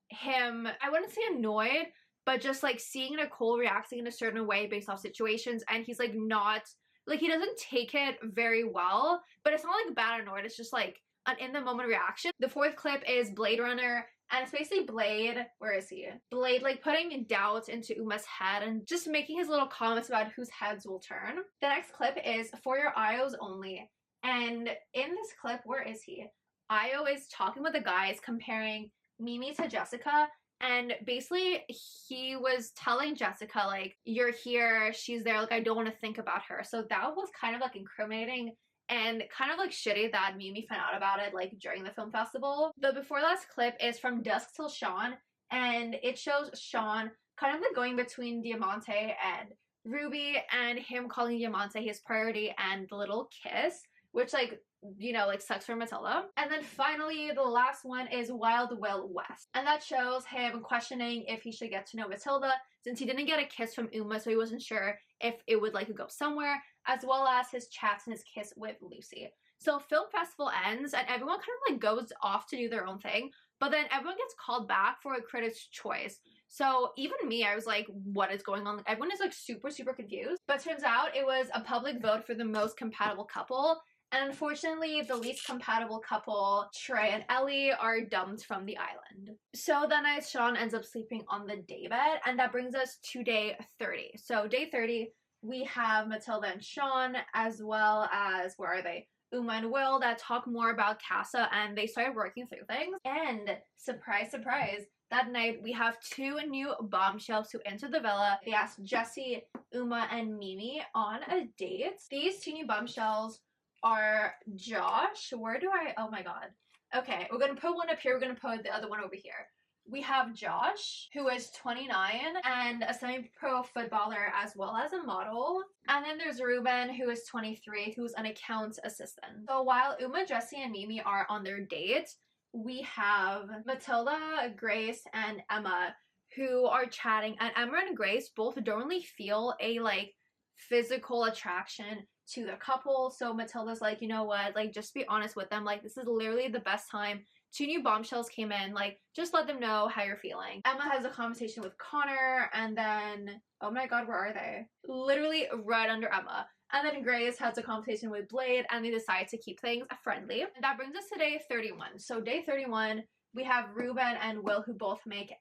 him, I wouldn't say annoyed, but just like seeing Nicole reacting in a certain way based off situations, and he's like not, like he doesn't take it very well, but it's not like bad annoyed, it's just like an in the moment reaction. The fourth clip is Blade Runner, and it's basically Blade, where is he? Blade like putting doubt into Uma's head and just making his little comments about whose heads will turn. The next clip is For Your Eyes Only, and in this clip, where is he? Io is talking with the guys, comparing Mimi to Jessica, And basically he was telling Jessica, like, you're here, she's there, like, I don't want to think about her. So that was kind of like incriminating and kind of like shitty that Mimi found out about it like during the film festival. The before last clip is from Dusk Till Sean, and it shows Sean kind of like going between Diamante and Ruby, and him calling Diamante his priority and the little kiss, which, like, you know, like, sucks for Matilda. And then finally, the last one is Wild Will West. And that shows him questioning if he should get to know Matilda, since he didn't get a kiss from Uma, so he wasn't sure if it would, like, go somewhere, as well as his chats and his kiss with Lucy. So film festival ends, and everyone kind of, like, goes off to do their own thing, but then everyone gets called back for a critic's choice. So even me, I was like, what is going on? Everyone is, like, super, super confused. But turns out it was a public vote for the most compatible couple. And unfortunately, the least compatible couple, Trey and Ellie, are dumped from the island. So that night, Sean ends up sleeping on the daybed, and that brings us to day 30. So day 30, we have Matilda and Sean, as well as, where are they? Uma and Will, that talk more about Casa, and they started working through things. And surprise, surprise, that night we have two new bombshells who enter the villa. They ask Jessie, Uma, and Mimi on a date. These two new bombshells are Josh. Oh my god. Okay, we're gonna put one up here, we're gonna put the other one over here. We have Josh, who is 29 and a semi-pro footballer as well as a model. And then there's Ruben, who is 23, who's an accounts assistant. So while Uma, Jessie, and Mimi are on their date, we have Matilda, Grace, and Emma, who are chatting. And Emma and Grace both don't really feel a, like, physical attraction to the couple. So Matilda's like, you know what, like, just be honest with them, like, this is literally the best time. Two new bombshells came in, like, just let them know how you're feeling. Emma has a conversation with Connor, and then, oh my god, where are they? Literally right under Emma. And then Grace has a conversation with Blade, and they decide to keep things friendly. And that brings us to day 31. So day 31, we have Ruben and Will, who both make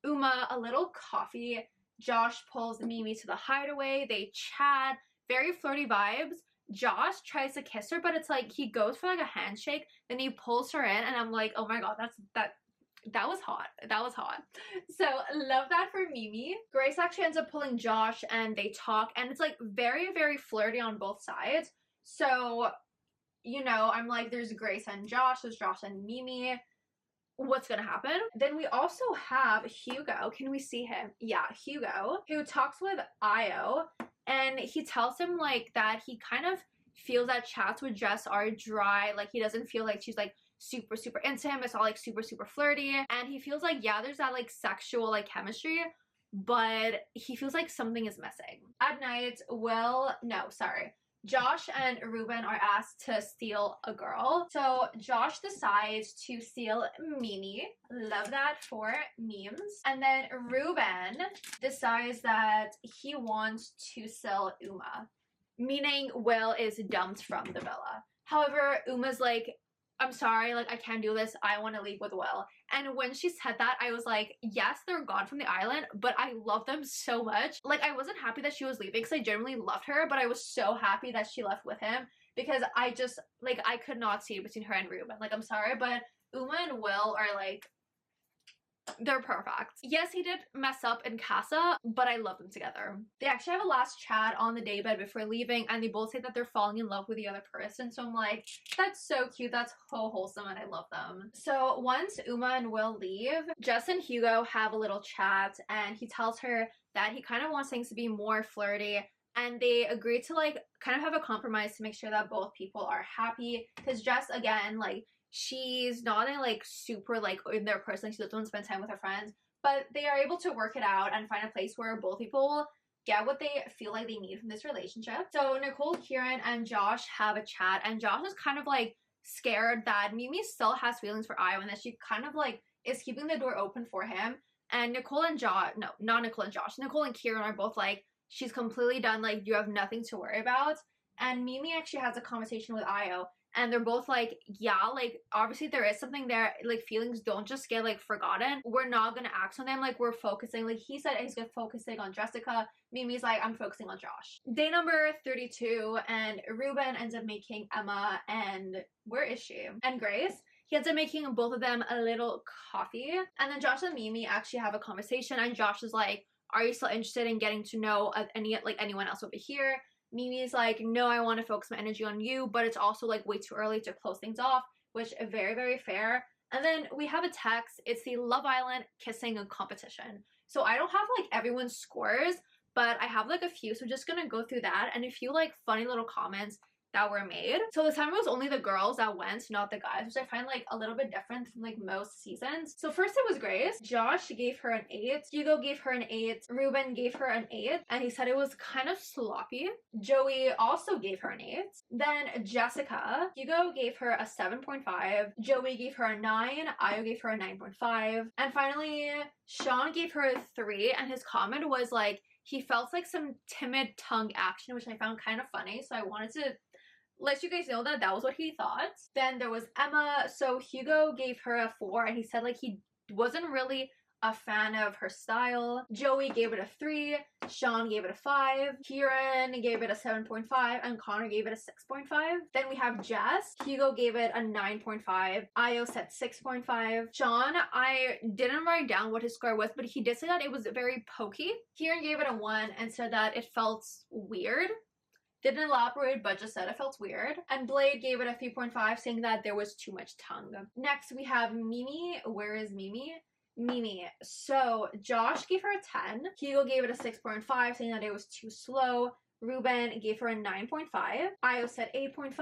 Uma a little coffee. Josh pulls Mimi to the hideaway. They chat. Very flirty vibes. Josh tries to kiss her, but it's like he goes for like a handshake, then he pulls her in, and I'm like, oh my god, that was hot. That was hot. So love that for Mimi. Grace actually ends up pulling Josh, and they talk, and it's like very, very flirty on both sides. So, you know, I'm like, there's Grace and Josh, there's Josh and Mimi. What's gonna happen? Then we also have Hugo. Can we see him? Yeah, Hugo, who talks with Io, and he tells him, like, that he kind of feels that chats with Jess are dry. Like, he doesn't feel like she's, like, super, super into him. It's all, like, super, super flirty. And he feels like, yeah, there's that, like, sexual, like, chemistry, but he feels like something is missing. At night, Josh and Ruben are asked to steal a girl. So Josh decides to steal Mimi. Love that for memes. And then Ruben decides that he wants to steal Uma, meaning Will is dumped from the villa. However, Uma's like, I'm sorry, like, I can't do this. I want to leave with Will. And when she said that, I was like, yes, they're gone from the island, but I love them so much. Like, I wasn't happy that she was leaving because I genuinely loved her, but I was so happy that she left with him because I just, like, I could not see it between her and Ruben. Like, I'm sorry, but Uma and Will are, like, they're perfect. Yes, he did mess up in Casa, but I love them together. They actually have a last chat on the daybed before leaving, and they both say that they're falling in love with the other person. So I'm like, that's so cute. That's so wholesome, and I love them. So once Uma and Will leave, Jess and Hugo have a little chat, and he tells her that he kind of wants things to be more flirty, and they agree to, like, kind of have a compromise to make sure that both people are happy. Because Jess, again, like, she's not in, like, super, like, in their person. She doesn't want to spend time with her friends, but they are able to work it out and find a place where both people get what they feel like they need from this relationship. So Nicole, Kieran, and Josh have a chat, and Josh is kind of, like, scared that Mimi still has feelings for Io, and that she kind of, like, is keeping the door open for him. And Nicole and Nicole and Kieran are both like, she's completely done, like, you have nothing to worry about. And Mimi actually has a conversation with Io, and they're both like, yeah, like, obviously there is something there, like, feelings don't just get, like, forgotten. We're not gonna act on them, like, we're focusing, like, he said he's focusing on Jessica. Mimi's like, I'm focusing on Josh. Day number 32, and Ruben ends up making Emma, and where is she? And Grace. he ends up making both of them a little coffee. And then Josh and Mimi actually have a conversation, and Josh is like, are you still interested in getting to know anyone else over here? Mimi's like, no, I want to focus my energy on you, but it's also like way too early to close things off, which is very, very fair. And then we have a text. It's the Love Island kissing competition. So I don't have like everyone's scores, but I have like a few, so just gonna go through that and a few like funny little comments that were made. So this time it was only the girls that went, not the guys, which I find like a little bit different from like most seasons. So first it was Grace. Josh gave her an 8. Hugo gave her an 8. Ruben gave her an 8, and he said it was kind of sloppy. Joey also gave her an 8. Then Jessica, Hugo gave her a 7.5. Joey gave her a 9. Ayo gave her a 9.5. And finally, Sean gave her a 3, and his comment was like, he felt like some timid tongue action, which I found kind of funny. So I wanted to let you guys know that that was what he thought. Then there was Emma. So Hugo gave her a 4, and he said like he wasn't really a fan of her style. Joey gave it a 3. Sean gave it a 5. Kieran gave it a 7.5, and Connor gave it a 6.5. Then we have Jess. Hugo gave it a 9.5. Ayo said 6.5. Sean, I didn't write down what his score was, but he did say that it was very pokey. Kieran gave it a 1 and said that it felt weird. Didn't elaborate, but just said it felt weird. And Blade gave it a 3.5, saying that there was too much tongue. Next, we have Mimi. Where is Mimi? Mimi. So Josh gave her a 10. Hugo gave it a 6.5, saying that it was too slow. Ruben gave her a 9.5. Ayo said 8.5.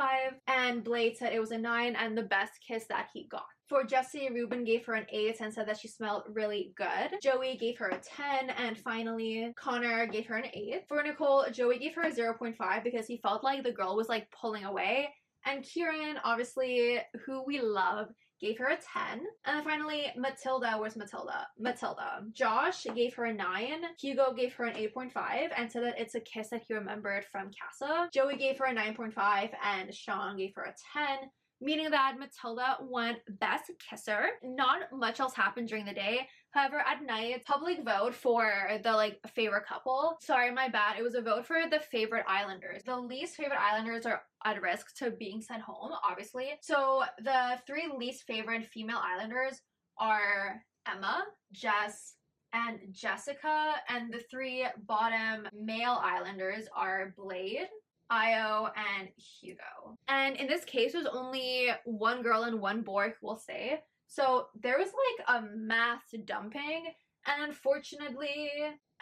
And Blade said it was a 9 and the best kiss that he got. For Jessie, Ruben gave her an 8 and said that she smelled really good. Joey gave her a 10. And finally, Connor gave her an 8. For Nicole, Joey gave her a 0.5 because he felt like the girl was like pulling away. And Kieran, obviously, who we love, gave her a 10. And then finally, Matilda. Where's Matilda? Matilda. Josh gave her a 9. Hugo gave her an 8.5 and said that it's a kiss that he remembered from Casa. Joey gave her a 9.5 and Sean gave her a 10. Meaning that Matilda won Best Kisser. Not much else happened during the day. However, at night, public vote for the like favorite couple. Sorry, my bad. It was a vote for the favorite islanders. The least favorite islanders are at risk to being sent home, obviously. So the 3 least favorite female islanders are Emma, Jess, and Jessica. And the 3 bottom male islanders are Blade, Ayo, and Hugo. And in this case, there's only 1 girl and 1 boy who will stay. So there was like a mass dumping, and unfortunately,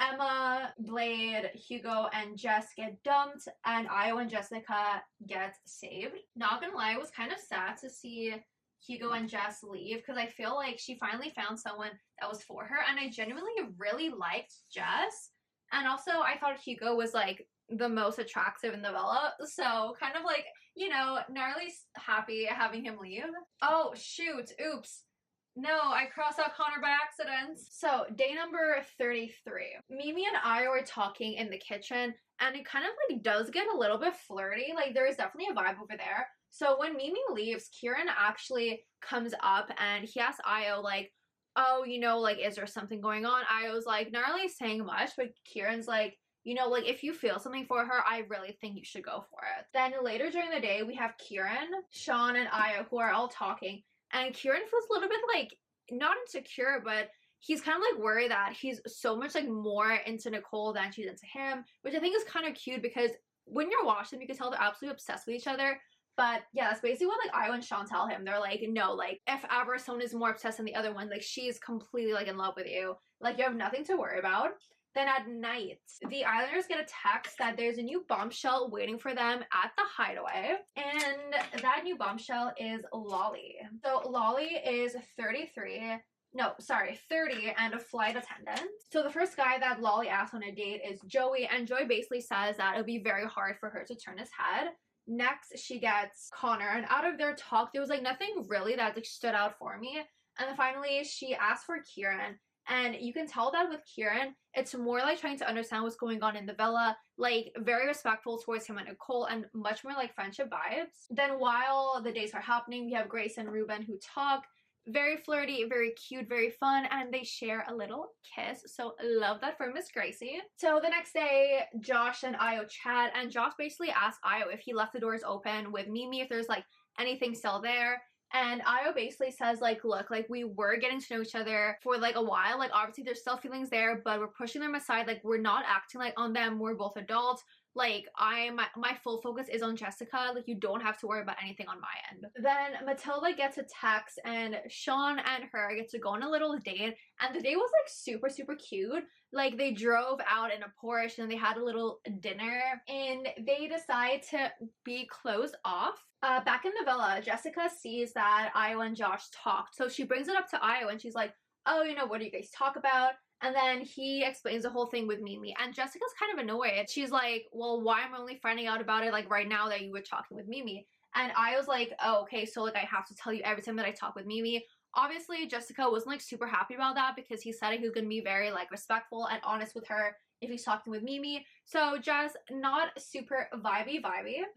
Emma, Blade, Hugo, and Jess get dumped, and Ayo and Jessica get saved. Not gonna lie, it was kind of sad to see Hugo and Jess leave, because I feel like she finally found someone that was for her, and I genuinely really liked Jess. And also, I thought Hugo was like the most attractive in the villa, so kind of like, you know, not really happy having him leave. Oh shoot, oops, no, I crossed out Connor by accident. So day number 33, Mimi and I were talking in the kitchen, and it kind of like does get a little bit flirty. Like there is definitely a vibe over there. So when Mimi leaves, Kieran actually comes up and he asks Ayo like, oh, you know, like, is there something going on? Ayo's like not really saying much, but Kieran's like, you know, like, if you feel something for her, I really think you should go for it. Then later during the day, we have Kieran, Sean, and Ayo who are all talking. And Kieran feels a little bit, like, not insecure, but he's kind of, like, worried that he's so much, like, more into Nicole than she's into him. Which I think is kind of cute because when you're watching them, you can tell they're absolutely obsessed with each other. But yeah, that's basically what, like, Ayo and Sean tell him. They're like, no, like, if ever someone is more obsessed than the other one, like, she's completely, like, in love with you. Like, you have nothing to worry about. Then at night, the Islanders get a text that there's a new bombshell waiting for them at the hideaway. And that new bombshell is Lolly. So Lolly is 30 and a flight attendant. So the first guy that Lolly asks on a date is Joey, and Joey basically says that it'll be very hard for her to turn his head. Next, she gets Connor, and out of their talk, there was like nothing really that like stood out for me. And then finally, she asks for Kieran. And you can tell that with Kieran, it's more like trying to understand what's going on in the villa, like very respectful towards him and Nicole, and much more like friendship vibes. Then while the days are happening, we have Grace and Ruben who talk. Very flirty, very cute, very fun, and they share a little kiss. So love that for Miss Gracie. So the next day, Josh and Ayo chat, and Josh basically asks Ayo if he left the doors open with Mimi, if there's like anything still there. And Io basically says, like, look, like, we were getting to know each other for, like, a while. Like, obviously, there's still feelings there, but we're pushing them aside. Like, we're not acting like on them. We're both adults. Like, my full focus is on Jessica. Like, you don't have to worry about anything on my end. Then Matilda gets a text, and Sean and her get to go on a little date. And the date was, like, super, super cute. Like, they drove out in a Porsche, and they had a little dinner. And they decide to be closed off. Back in the villa, Jessica sees that Io and Josh talked. So she brings it up to Io, and she's like, oh, you know, what do you guys talk about? And then he explains the whole thing with Mimi. And Jessica's kind of annoyed. She's like, well, why am I only finding out about it, like, right now that you were talking with Mimi? And I was like, oh, okay, so, like, I have to tell you every time that I talk with Mimi. Obviously, Jessica wasn't, like, super happy about that because he said he was gonna be very, like, respectful and honest with her if he's talking with Mimi. So just not super vibey.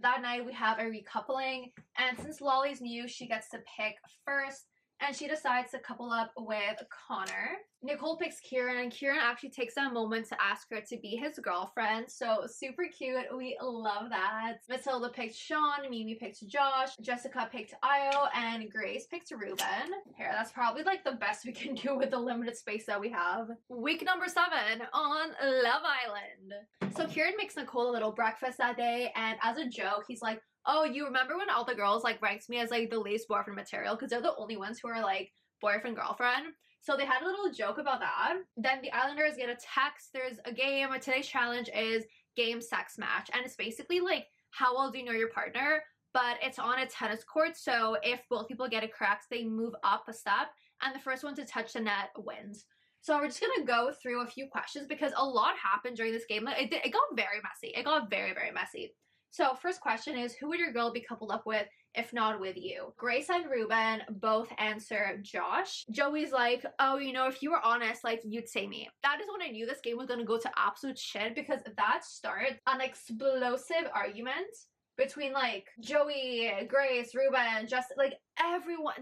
That night we have a recoupling, and since Lolly's new, she gets to pick first, and she decides to couple up with Connor. Nicole picks Kieran, and Kieran actually takes a moment to ask her to be his girlfriend, so super cute. We love that. Matilda picked Sean, Mimi picked Josh, Jessica picked Io, and Grace picked Ruben. Here, that's probably like the best we can do with the limited space that we have. Week number 7 on Love Island. So Kieran makes Nicole a little breakfast that day, and as a joke, he's like, oh, you remember when all the girls like ranked me as like the least boyfriend material because they're the only ones who are like boyfriend girlfriend. So they had a little joke about that. Then the Islanders get a text. There's a game. Today's challenge is game sex match, and it's basically like how well do you know your partner, but it's on a tennis court. So if both people get it correct, they move up a step, and the first one to touch the net wins. So we're just gonna go through a few questions because a lot happened during this game. It got very messy. It got very, very messy. So first question is, who would your girl be coupled up with if not with you? Grace and Ruben both answer Josh. Joey's like, oh, you know, if you were honest, like, you'd say me. That is when I knew this game was gonna go to absolute shit because that starts an explosive argument between like Joey, Grace, Ruben, just like everyone.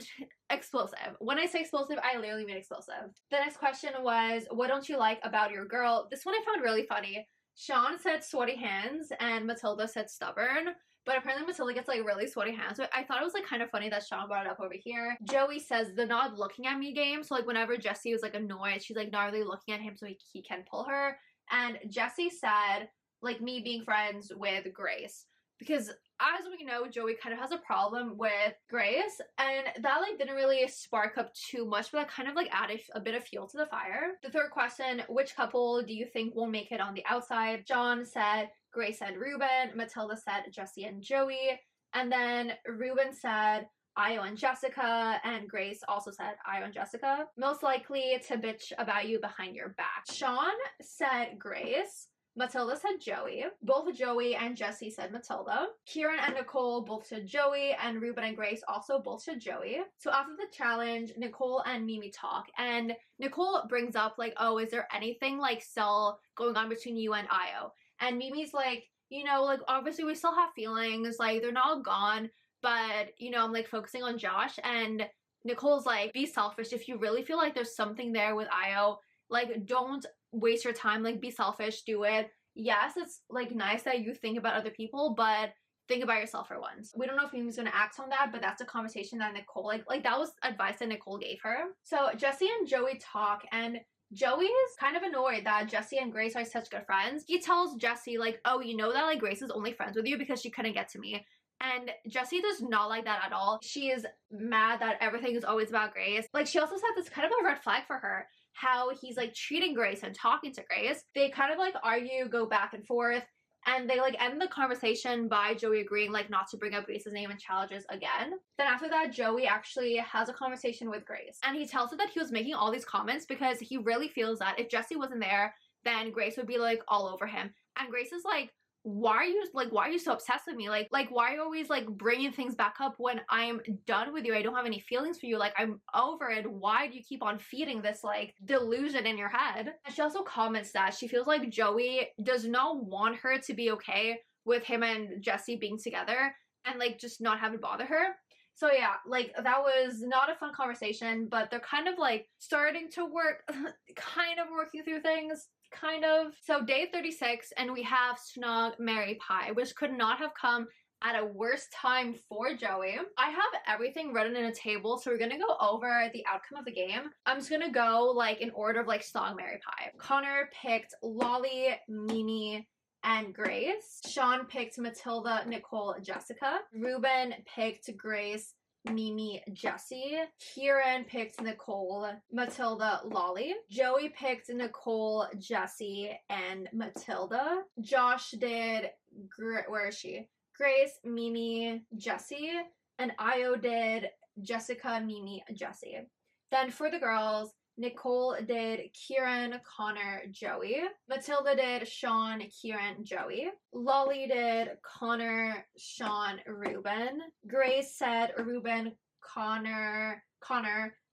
Explosive. When I say explosive, I literally mean explosive. The next question was, what don't you like about your girl? This one I found really funny. Sean said sweaty hands and Matilda said stubborn, but apparently Matilda gets like really sweaty hands. So I thought it was like kind of funny that Sean brought it up over here. Joey says the not looking at me game. So like whenever Jessie was like annoyed, she's like not really looking at him so he can pull her. And Jessie said like me being friends with Grace. Because as we know, Joey kind of has a problem with Grace, and that like didn't really spark up too much, but that kind of like added a bit of fuel to the fire. The third question, which couple do you think will make it on the outside? John said Grace and Ruben, Matilda said Jessie and Joey, and then Ruben said Io and Jessica, and Grace also said Io and Jessica. Most likely to bitch about you behind your back. Sean said Grace. Matilda said Joey. Both Joey and Jessie said Matilda. Kieran and Nicole both said Joey, and Ruben and Grace also both said Joey. So after the challenge, Nicole and Mimi talk, and Nicole brings up like, oh, is there anything like still going on between you and Io? And Mimi's like, you know, like obviously we still have feelings, like they're not gone, but you know, I'm like focusing on Josh. And Nicole's like, be selfish. If you really feel like there's something there with Io, like don't waste your time, like be selfish, do it. Yes, it's like nice that you think about other people, but think about yourself for once. We don't know if Mimi's gonna act on that, but that's a conversation that Nicole like that was advice that Nicole gave her. So Jessie and Joey talk, and Joey is kind of annoyed that Jessie and Grace are such good friends. He tells Jessie like, oh, you know that like Grace is only friends with you because she couldn't get to me. And Jessie does not like that at all. She is mad that everything is always about Grace. Like she also said this kind of a red flag for her, how he's like treating Grace and talking to Grace. They kind of like argue, go back and forth, and they like end the conversation by Joey agreeing like not to bring up Grace's name in challenges again. Then after that, Joey actually has a conversation with Grace, and he tells her that he was making all these comments because he really feels that if Jessie wasn't there, then Grace would be like all over him. And Grace is like, why are you so obsessed with me? Like why are you always like bringing things back up when I'm done with you? I don't have any feelings for you. Like I'm over it. Why do you keep on feeding this like delusion in your head? And she also comments that she feels like Joey does not want her to be okay with him and Jessie being together and like just not have it bother her. So yeah, like that was not a fun conversation, but they're kind of like starting to work, kind of working through things. Kind of. So day 36, and we have Snog, Marry, Pie, which could not have come at a worse time for Joey. I have everything written in a table, so we're gonna go over the outcome of the game. I'm just gonna go like in order of like song Mary Pie. Connor picked Lolly, Mimi, and Grace. Sean picked Matilda, Nicole, Jessica. Ruben picked Grace, Mimi, Jessie. Kieran picked Nicole, Matilda, Lolly. Joey picked Nicole, Jessie, and Matilda. Josh did, where is she? Grace, Mimi, Jessie. And Io did Jessica, Mimi, Jessie. Then for the girls, Nicole did Kieran, Connor, Joey. Matilda did Sean, Kieran, Joey. Lolly did Connor, Sean, Ruben. Grace said Ruben, Connor,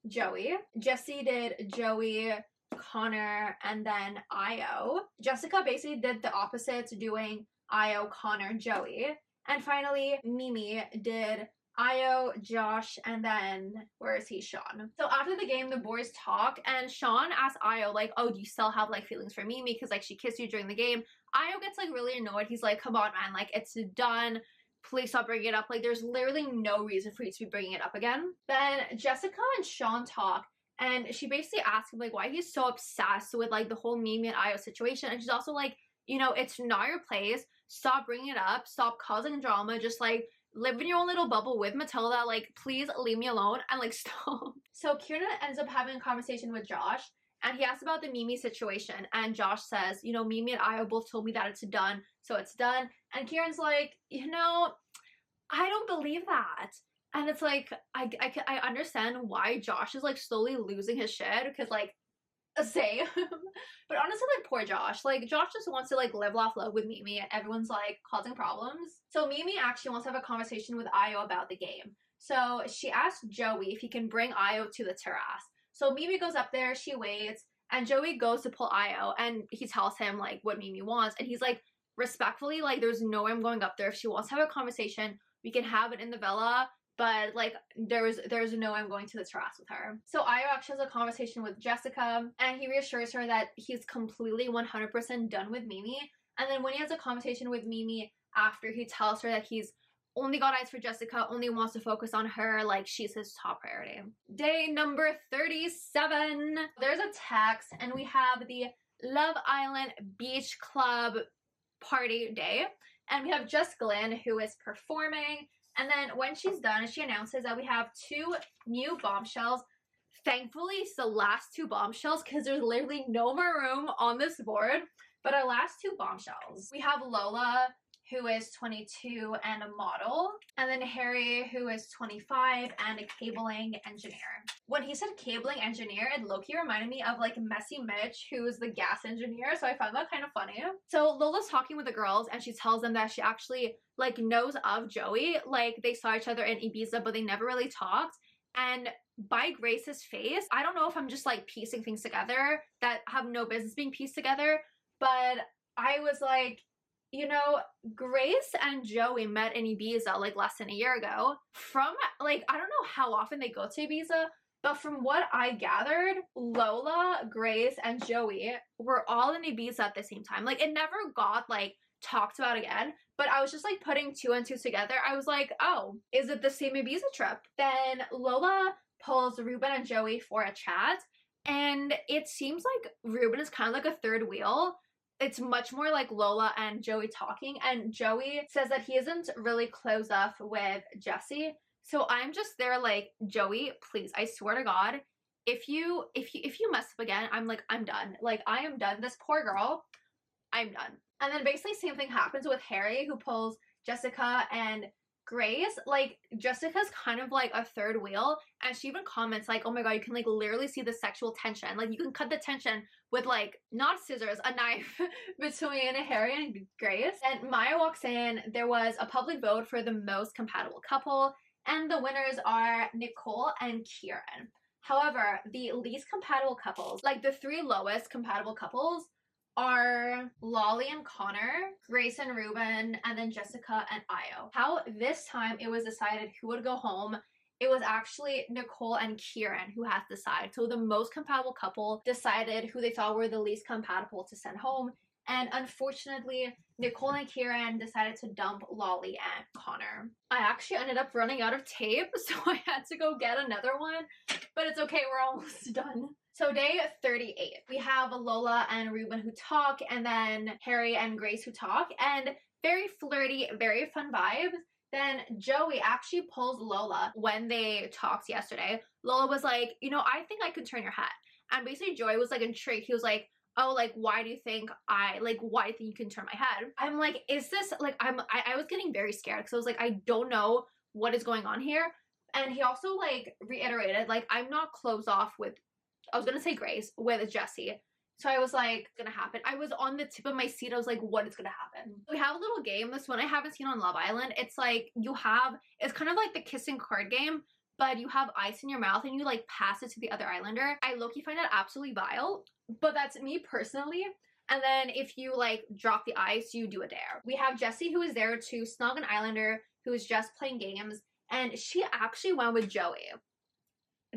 Joey. Jessie did Joey, Connor, and then Io. Jessica basically did the opposite, doing Io, Connor, Joey. And finally, Mimi did Io, Josh, and then where is he? Sean. So after the game, the boys talk, and Sean asks Io like, "Oh, do you still have like feelings for Mimi? Because like she kissed you during the game." Io gets like really annoyed. He's like, "Come on, man! Like it's done. Please stop bringing it up. Like there's literally no reason for you to be bringing it up again." Then Jessica and Sean talk, and she basically asks him like why he's so obsessed with like the whole Mimi and Io situation, and she's also like, you know, it's not your place. Stop bringing it up. Stop causing drama. Just like live in your own little bubble with Matilda. Like, please leave me alone and like stop. So Kieran ends up having a conversation with Josh, and he asks about the Mimi situation, and Josh says, you know, Mimi and Io both told me that it's done, so it's done. And Kieran's like, you know, I don't believe that. And it's like, I understand why Josh is like slowly losing his shit, because like, same. But honestly, like poor Josh. Like Josh just wants to like live, laugh, love with Mimi, and everyone's like causing problems. So Mimi actually wants to have a conversation with Io about the game. So she asked Joey if he can bring Io to the terrace. So Mimi goes up there, she waits, and Joey goes to pull Io, and he tells him like what Mimi wants, and he's like, respectfully, like there's no way I'm going up there. If she wants to have a conversation, we can have it in the villa, but like there's no way I'm going to the terrace with her. So Io actually has a conversation with Jessica, and he reassures her that he's completely 100% done with Mimi. And then when he has a conversation with Mimi after, he tells her that he's only got eyes for Jessica, only wants to focus on her, like she's his top priority. Day number 37. There's a text, and we have the Love Island Beach Club party day, and we have Jess Glynn, who is performing. And then when she's done, she announces that we have 2 new bombshells. Thankfully, it's the last 2 bombshells, because there's literally no more room on this board. But our last 2 bombshells, we have Lola, who is 22 and a model, and then Harry, who is 25 and a cabling engineer. When he said cabling engineer, it low-key reminded me of like Messy Mitch, who is the gas engineer, so I found that kind of funny. So Lola's talking with the girls, and she tells them that she actually like knows of Joey. Like they saw each other in Ibiza, but they never really talked. And by Grace's face, I don't know if I'm just like piecing things together that have no business being pieced together, but I was like, you know, Grace and Joey met in Ibiza like less than a year ago. From like, I don't know how often they go to Ibiza, but from what I gathered, Lola, Grace, and Joey were all in Ibiza at the same time. Like it never got like talked about again, but I was just like putting 2 and 2 together. I was like, oh, is it the same Ibiza trip? Then Lola pulls Ruben and Joey for a chat, and it seems like Ruben is kind of like a third wheel. It's much more like Lola and Joey talking, and Joey says that he isn't really close up with Jessie. So I'm just there like, Joey, please, I swear to God, if you mess up again, I'm like, I'm done. Like I am done. This poor girl, I'm done. And then basically same thing happens with Harry, who pulls Jessica and Grace. Like Jessica's kind of like a third wheel, and she even comments like, oh my god, you can like literally see the sexual tension. Like you can cut the tension with like not scissors, a knife between Harry and Grace. And Maya walks in. There was a public vote for the most compatible couple, and the winners are Nicole and Kieran. However, the least compatible couples, like the 3 lowest compatible couples, are Lolly and Connor, Grace and Ruben, and then Jessica and Io. How this time it was decided who would go home, it was actually Nicole and Kieran who had to decide. So the most compatible couple decided who they thought were the least compatible to send home, And unfortunately, Nicole and Kieran decided to dump Lolly and Connor. I actually ended up running out of tape, so I had to go get another one, but it's okay, we're almost done. So day 38, we have Lola and Ruben who talk, and then Harry and Grace who talk, and very flirty, very fun vibes. Then Joey actually pulls Lola when they talked yesterday. Lola was like, you know, I think I could turn your head. And basically Joey was like intrigued. He was like, oh, like, why do you think why do you think you can turn my head? I'm like, is this, like, I was getting very scared because I was like, I don't know what is going on here. And he also, like, reiterated, like, I'm not closed off with, I was gonna say Grace, with Jesse. So I was like, it's gonna happen. I was on the tip of my seat. I was like, what is gonna happen? We have a little game. This one I haven't seen on Love Island. It's like, it's kind of like the kissing card game, but you have ice in your mouth and you like pass it to the other islander. I low-key find that absolutely vile, but that's me personally. And then if you like drop the ice, you do a dare. We have Jessie who is there to snog an islander who is just playing games, and she actually went with Joey.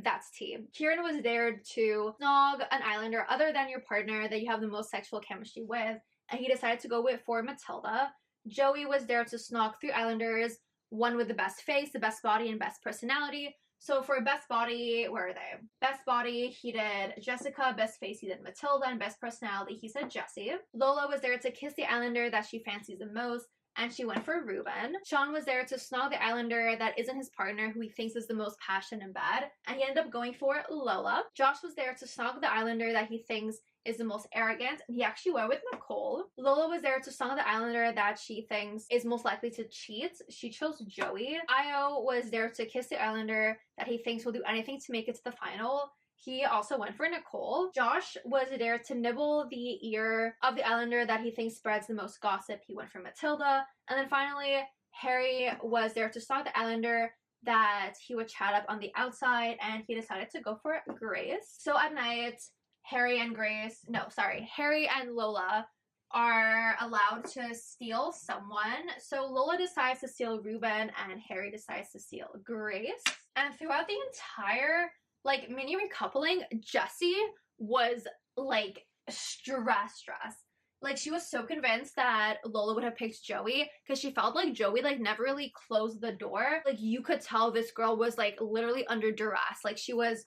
That's tea. Kieran was there to snog an islander other than your partner that you have the most sexual chemistry with, and he decided to go with for Matilda. Joey was there to snog 3 islanders, one with the best face, the best body, and best personality. So for best body, where are they? Best body, he did Jessica. Best face, he did Matilda. And best personality, he said Jessie. Lola was there to kiss the islander that she fancies the most, and she went for Ruben. Sean was there to snog the islander that isn't his partner, who he thinks is the most passionate in bed, and he ended up going for Lola. Josh was there to snog the islander that he thinks is the most arrogant, and he actually went with Nicole. Lola was there to snog the islander that she thinks is most likely to cheat. She chose Joey. Io was there to kiss the islander that he thinks will do anything to make it to the final. He also went for Nicole. Josh was there to nibble the ear of the islander that he thinks spreads the most gossip. He went for Matilda. And then finally, Harry was there to stalk the islander that he would chat up on the outside, and he decided to go for Grace. So at night, Harry and Lola are allowed to steal someone. So Lola decides to steal Ruben, and Harry decides to steal Grace. And throughout the entire like mini recoupling, Jessie was like stressed. Like she was so convinced that Lola would have picked Joey because she felt like Joey like never really closed the door. Like you could tell this girl was like literally under duress. Like she was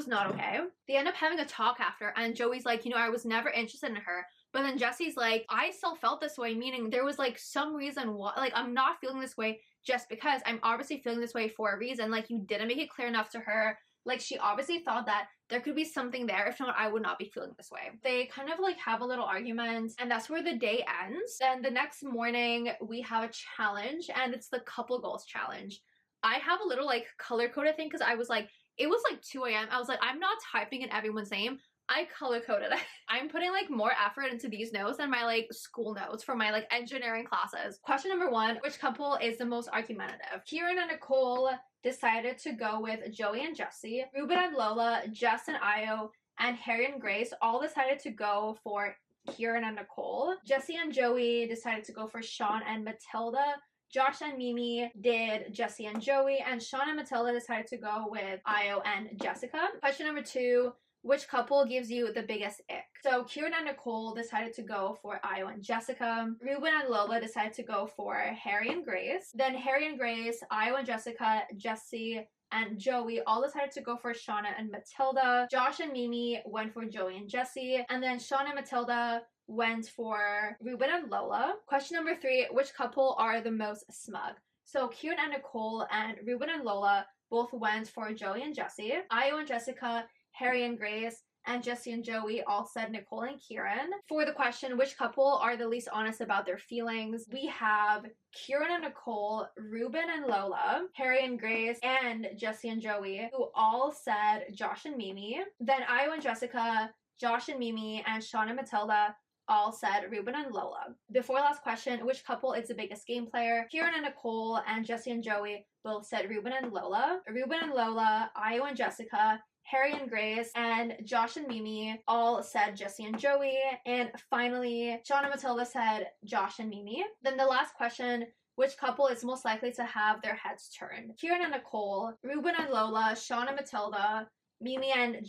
not okay. They end up having a talk after, and Joey's like, you know, I was never interested in her. But then Jessie's like, I still felt this way, meaning there was like some reason why, like I'm not feeling this way just because. I'm obviously feeling this way for a reason. Like you didn't make it clear enough to her. Like she obviously thought that there could be something there. If not, I would not be feeling this way. They kind of like have a little argument, and that's where the day ends. Then the next morning we have a challenge, and it's the couple goals challenge. I have a little like color coded thing because I was like, it was like 2 a.m. I was like, I'm not typing in everyone's name. I color coded it. I'm putting like more effort into these notes than my like school notes for my like engineering classes. Question number 1, which couple is the most argumentative? Kieran and Nicole decided to go with Joey and Jessie. Ruben and Lola, Jess and Io, and Harry and Grace all decided to go for Kieran and Nicole. Jessie and Joey decided to go for Sean and Matilda. Josh and Mimi did Jessie and Joey, and Sean and Matilda decided to go with Io and Jessica. Question number 2, which couple gives you the biggest ick? So Kieran and Nicole decided to go for Io and Jessica. Ruben and Lola decided to go for Harry and Grace. Then Harry and Grace, Io and Jessica, Jessie and Joey all decided to go for Shauna and Matilda. Josh and Mimi went for Joey and Jessie. And then Shauna and Matilda went for Ruben and Lola. Question number 3, which couple are the most smug? So Kieran and Nicole and Ruben and Lola both went for Joey and Jessie. Io and Jessica, Harry and Grace, and Jessie and Joey all said Nicole and Kieran. For the question, which couple are the least honest about their feelings? We have Kieran and Nicole, Ruben and Lola, Harry and Grace, and Jessie and Joey, who all said Josh and Mimi. Then Io and Jessica, Josh and Mimi, and Sean and Matilda all said Ruben and Lola. Before last question, which couple is the biggest game player? Kieran and Nicole and Jessie and Joey both said Ruben and Lola. Ruben and Lola, Io and Jessica, Harry and Grace, and Josh and Mimi all said Jessie and Joey. And finally, Sean and Matilda said Josh and Mimi. Then the last question, which couple is most likely to have their heads turned? Kieran and Nicole, Ruben and Lola, Sean and Matilda, Mimi and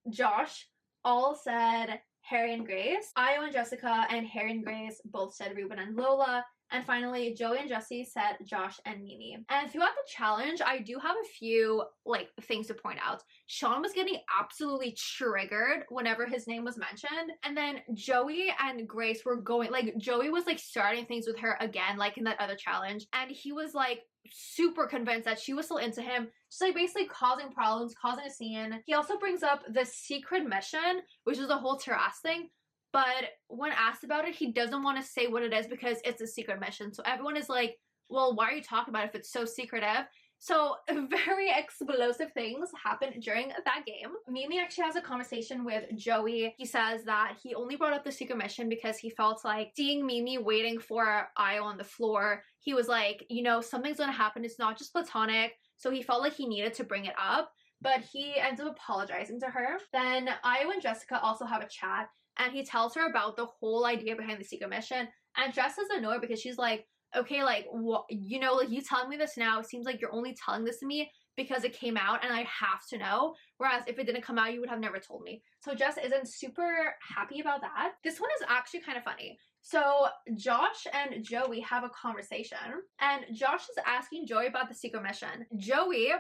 Josh all said Harry and Grace. Io and Jessica and Harry and Grace both said Ruben and Lola. And finally, Joey and Jesse said Josh and Mimi. And throughout the challenge, I do have a few, like, things to point out. Sean was getting absolutely triggered whenever his name was mentioned. And then Joey and Grace were going, like, Joey was, like, starting things with her again, like in that other challenge. And he was, like, super convinced that she was still into him. Just, like, basically causing problems, causing a scene. He also brings up the secret mission, which is the whole terrace thing. But when asked about it, he doesn't want to say what it is because it's a secret mission. So everyone is like, well, why are you talking about it if it's so secretive? So very explosive things happen during that game. Mimi actually has a conversation with Joey. He says that he only brought up the secret mission because he felt like seeing Mimi waiting for Io on the floor, he was like, you know, something's gonna happen. It's not just platonic. So he felt like he needed to bring it up. But he ends up apologizing to her. Then Io and Jessica also have a chat. And he tells her about the whole idea behind the secret mission. And Jess is annoyed because she's like, okay, like, what, you know, like, you telling me this now, it seems like you're only telling this to me because it came out and I have to know. Whereas if it didn't come out, you would have never told me. So Jess isn't super happy about that. This one is actually kind of funny. So Josh and Joey have a conversation. And Josh is asking Joey about the secret mission. Joey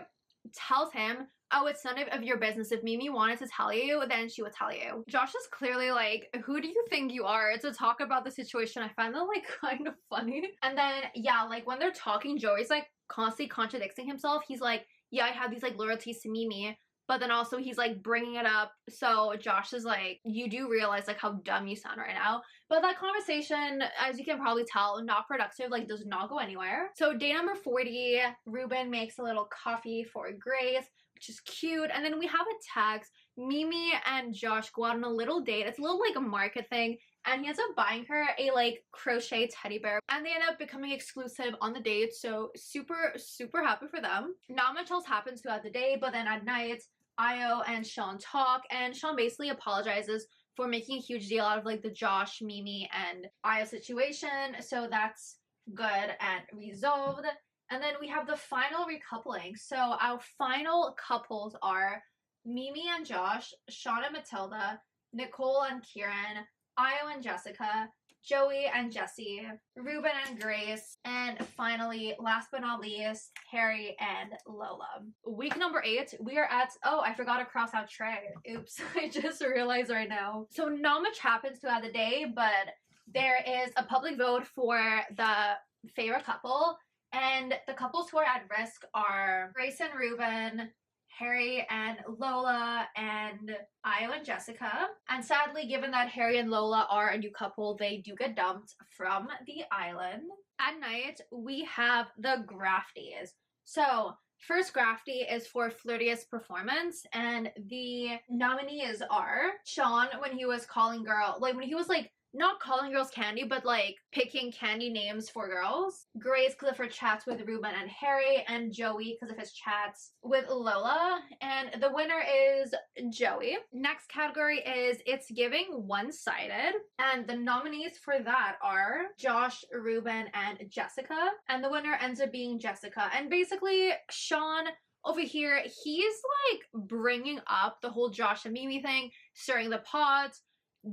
tells him, oh, it's none of your business. If Mimi wanted to tell you, then she would tell you. Josh is clearly like, who do you think you are to talk about the situation? I find that, like, kind of funny. And then, yeah, like, when they're talking, Joey's, like, constantly contradicting himself. He's like, yeah, I have these, like, loyalties to Mimi. But then also he's, like, bringing it up. So Josh is like, you do realize, like, how dumb you sound right now. But that conversation, as you can probably tell, not productive, like, does not go anywhere. So day number 40, Ruben makes a little coffee for Grace, which is cute. And then we have a text. Mimi and Josh go out on a little date. It's a little, like, a market thing. And he ends up buying her a, like, crochet teddy bear. And they end up becoming exclusive on the date. So super, super happy for them. Not much else happens throughout the day. But then at night, Io and Sean talk. And Sean basically apologizes for making a huge deal out of, like, the Josh, Mimi, and Io situation. So that's good and resolved. And then we have the final recoupling. So our final couples are Mimi and Josh, Sean and Matilda, Nicole and Kieran, Io and Jessica, Joey and Jesse, Ruben and Grace, and finally, last but not least, Harry and Lola. Week number 8, we are at, oh, I forgot to cross out Trey. Oops, I just realized right now. So not much happens throughout the day, but there is a public vote for the favorite couple, and the couples who are at risk are Grace and Ruben, Harry and Lola, and Io and Jessica. And sadly, given that Harry and Lola are a new couple, they do get dumped from the island. At night, we have the Grafties. So first Grafty is for flirtiest performance, and the nominees are Sean when he was calling girl, like when he was like not calling girls candy, but like picking candy names for girls. Grace because of her chats with Ruben and Harry, and Joey because of his chats with Lola. And the winner is Joey. Next category is It's Giving One-Sided. And the nominees for that are Josh, Ruben, and Jessica. And the winner ends up being Jessica. And basically, Sean over here, he's like bringing up the whole Josh and Mimi thing, stirring the pot.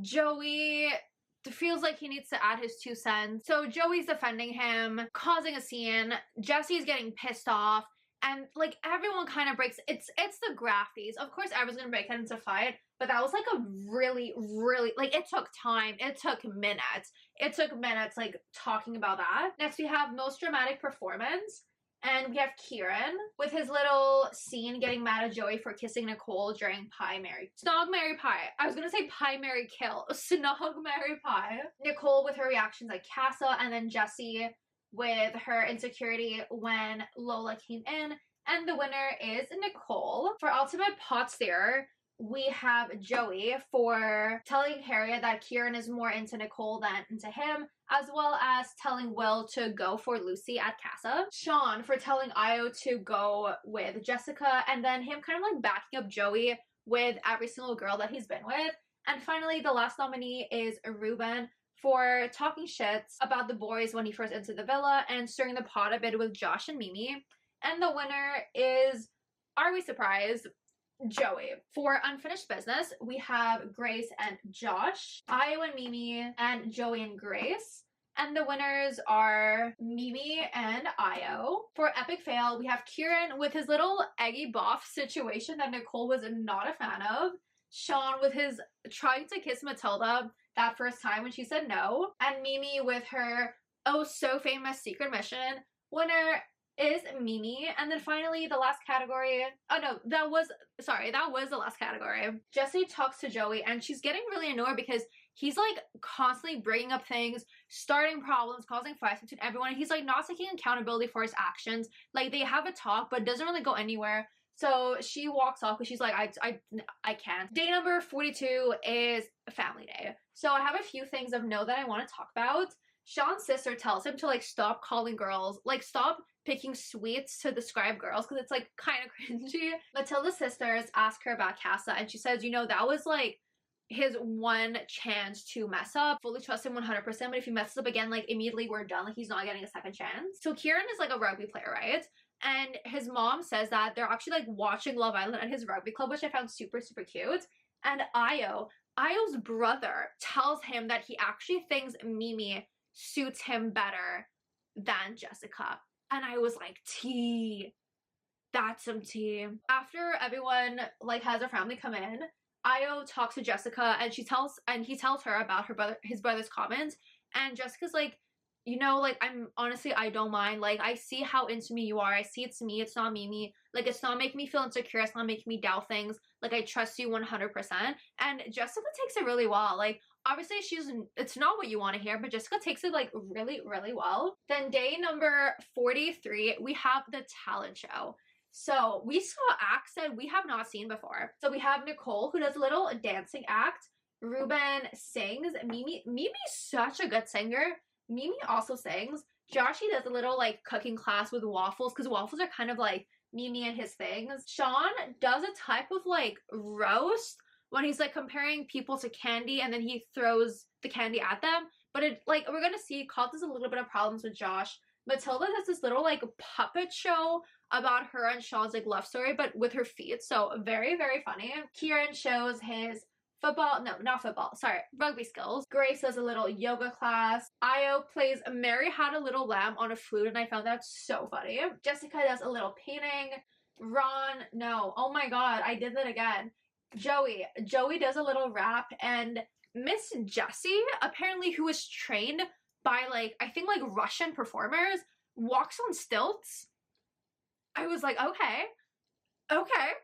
Joey feels like he needs to add his 2 cents. So Joey's defending him, causing a scene. Jesse's getting pissed off. And like everyone kind of breaks. It's the Grafties. Of course, everyone's gonna break head into fight. But that was like a really, really, like it took time. It took minutes. It took minutes like talking about that. Next, we have most dramatic performance. And we have Kieran with his little scene getting mad at Joey for kissing Nicole during Pie, Marry, Snog, Marry, Pie. I was gonna say Pie, Marry, Kill. Snog, Marry, Pie. Nicole with her reactions at Casa, and then Jessie with her insecurity when Lola came in. And the winner is Nicole. For Ultimate Pot Stir, we have Joey for telling Harriet that Kieran is more into Nicole than into him, as well as telling Will to go for Lucy at Casa. Sean for telling Io to go with Jessica, and then him kind of like backing up Joey with every single girl that he's been with. And finally, the last nominee is Ruben for talking shit about the boys when he first entered the villa and stirring the pot a bit with Josh and Mimi. And the winner is, are we surprised? Joey. For unfinished business, we have Grace and Josh, Io and Mimi, and Joey and Grace. And the winners are Mimi and Io. For epic fail, we have Kieran with his little eggy boff situation that Nicole was not a fan of. Sean with his trying to kiss Matilda that first time when she said no. And Mimi with her oh so famous secret mission. Winner is Mimi. And then finally the last category, oh no, that was the last category. Jessie talks to Joey and she's getting really annoyed because he's like constantly bringing up things, starting problems, causing fights between everyone. He's like not taking accountability for his actions. Like they have a talk but it doesn't really go anywhere. So she walks off because she's like, I can't. Day number 42 is family day. So I have a few things of note that I want to talk about. Sean's sister tells him to like stop calling girls, like stop picking sweets to describe girls because it's like kind of cringy. Matilda's sisters ask her about Casa and she says, you know, that was like his one chance to mess up. Fully trust him 100%, but if he messes up again, like immediately we're done. Like he's not getting a second chance. So Kieran is like a rugby player, right? And his mom says that they're actually like watching Love Island at his rugby club, which I found super, super cute. And Io's brother tells him that he actually thinks Mimi suits him better than Jessica. And I was like, tea. That's some tea. After everyone like has their family come in, Io talks to Jessica and he tells her about his brother's comments. And Jessica's like, you know, like, I don't mind. Like, I see how into me you are. I see it's me. It's not Mimi. Like, it's not making me feel insecure. It's not making me doubt things. Like, I trust you 100%. And Jessica takes it really well. Like, obviously, it's not what you want to hear, but Jessica takes it, like, really, really well. Then day number 43, we have the talent show. So, we saw acts that we have not seen before. So, we have Nicole, who does a little dancing act. Ruben sings. Mimi's such a good singer. Mimi also sings. Joshy does a little like cooking class with waffles because waffles are kind of like Mimi and his things. Sean does a type of like roast when he's like comparing people to candy and then he throws the candy at them. But it like we're gonna see causes a little bit of problems with Josh. Matilda does this little like puppet show about her and Sean's like love story but with her feet. So very, very funny. Kieran shows his rugby skills. Grace does a little yoga class. Io plays Mary Had a Little Lamb on a flute and I found that so funny. Jessica does a little painting. Oh my god, I did that again. Joey does a little rap and Miss Jessie, apparently who is trained by like, I think like Russian performers, walks on stilts. I was like, okay,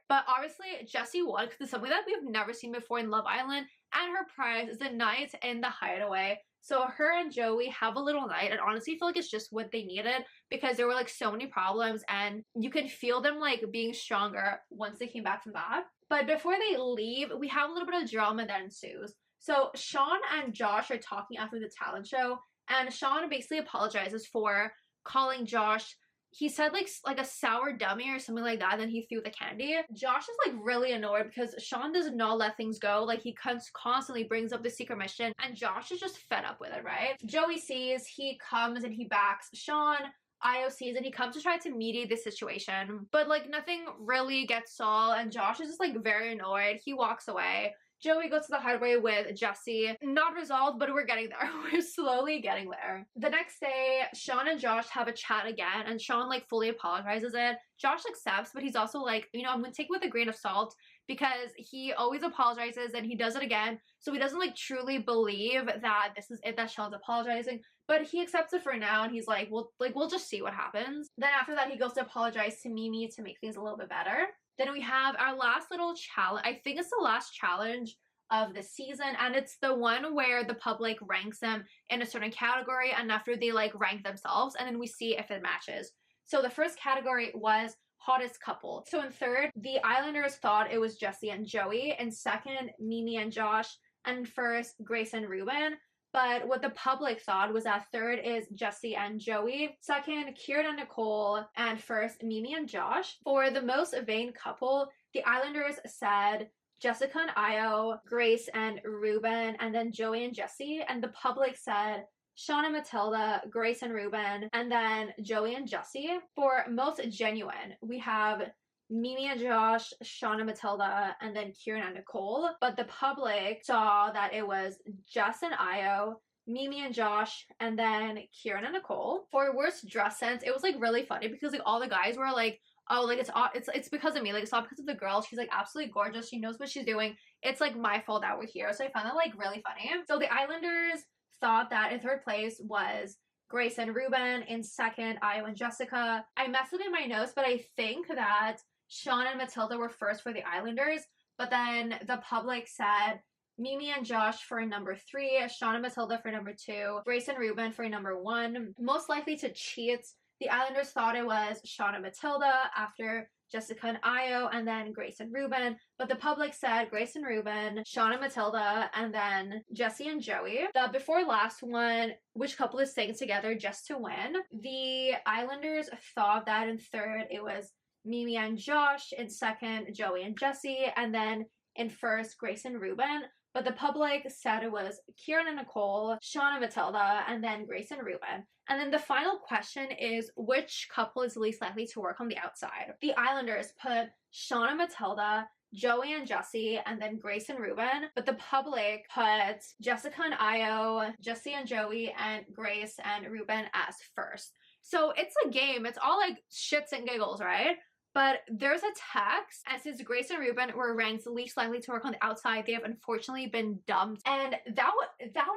but obviously Jessie won because it's something that we've never seen before in Love Island, and her prize is a night in the hideaway. So her and Joey have a little night, and honestly I feel like it's just what they needed because there were like so many problems and you can feel them like being stronger once they came back from that. But before they leave, we have a little bit of drama that ensues. So Sean and Josh are talking after the talent show, and Sean basically apologizes for calling Josh, he said like a sour dummy or something like that, then he threw the candy. Josh is like really annoyed because Sean does not let things go. Like he constantly brings up the secret mission and Josh is just fed up with it, right? Joey sees, he comes and he backs Sean. Io sees and he comes to try to mediate the situation, but like nothing really gets solved and Josh is just like very annoyed. He walks away. Joey goes to the hideaway with Jessie. Not resolved, but we're getting there. We're slowly getting there. The next day, Sean and Josh have a chat again, and Sean, like, fully apologizes it. Josh accepts, but he's also like, you know, I'm gonna take it with a grain of salt because he always apologizes and he does it again. So he doesn't, like, truly believe that this is it, that Sean's apologizing. But he accepts it for now, and he's like, we'll just see what happens. Then after that, he goes to apologize to Mimi to make things a little bit better. Then we have our last little challenge. I think it's the last challenge of the season, and it's the one where the public ranks them in a certain category, and after they like rank themselves, and then we see if it matches. So the first category was hottest couple. So in third, the Islanders thought it was Jessie and Joey. In second, Mimi and Josh. And in first, Grace and Ruben. But what the public thought was that third is Jessie and Joey, second, Kieran and Nicole, and first, Mimi and Josh. For the most vain couple, the Islanders said Jessica and Io, Grace and Ruben, and then Joey and Jessie. And the public said Sean and Matilda, Grace and Ruben, and then Joey and Jessie. For most genuine, we have Mimi and Josh, Sean and Matilda, and then Kieran and Nicole. But the public saw that it was Jess and Io, Mimi and Josh, and then Kieran and Nicole. For worst dress sense, it was like really funny because like all the guys were like, oh, like it's because of me, like it's not because of the girl, she's like absolutely gorgeous, she knows what she's doing, it's like my fault that we're here. So I found that like really funny. So the Islanders thought that in third place was Grace and Ruben, in second Io and Jessica. I messed it in my notes, but I think that Sean and Matilda were first for the Islanders, but then the public said Mimi and Josh for number 3, Sean and Matilda for number 2, Grace and Ruben for number 1. Most likely to cheat, the Islanders thought it was Sean and Matilda after Jessica and Io, and then Grace and Ruben, but the public said Grace and Ruben, Sean and Matilda, and then Jesse and Joey. The before last one, which couple is staying together just to win, the Islanders thought that in third it was Mimi and Josh, in second Joey and Jesse, and then in first Grace and Ruben. But the public said it was Kieran and Nicole, Sean and Matilda, and then Grace and Ruben. And then the final question is, which couple is least likely to work on the outside? The Islanders put Sean and Matilda, Joey and Jesse, and then Grace and Ruben. But the public put Jessica and Io, Jesse and Joey, and Grace and Ruben as first. So it's a game. It's all like shits and giggles, right? But there's a text, and since Grace and Ruben were ranked least likely to work on the outside, they have unfortunately been dumped. And that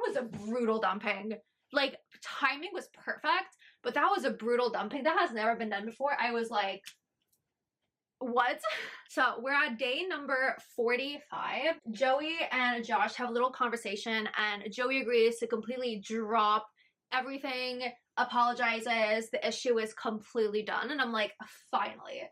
was a brutal dumping. Like, timing was perfect, but that was a brutal dumping. That has never been done before. I was like, what? So we're at day number 45. Joey and Josh have a little conversation, and Joey agrees to completely drop everything, apologizes, the issue is completely done. And I'm like, finally.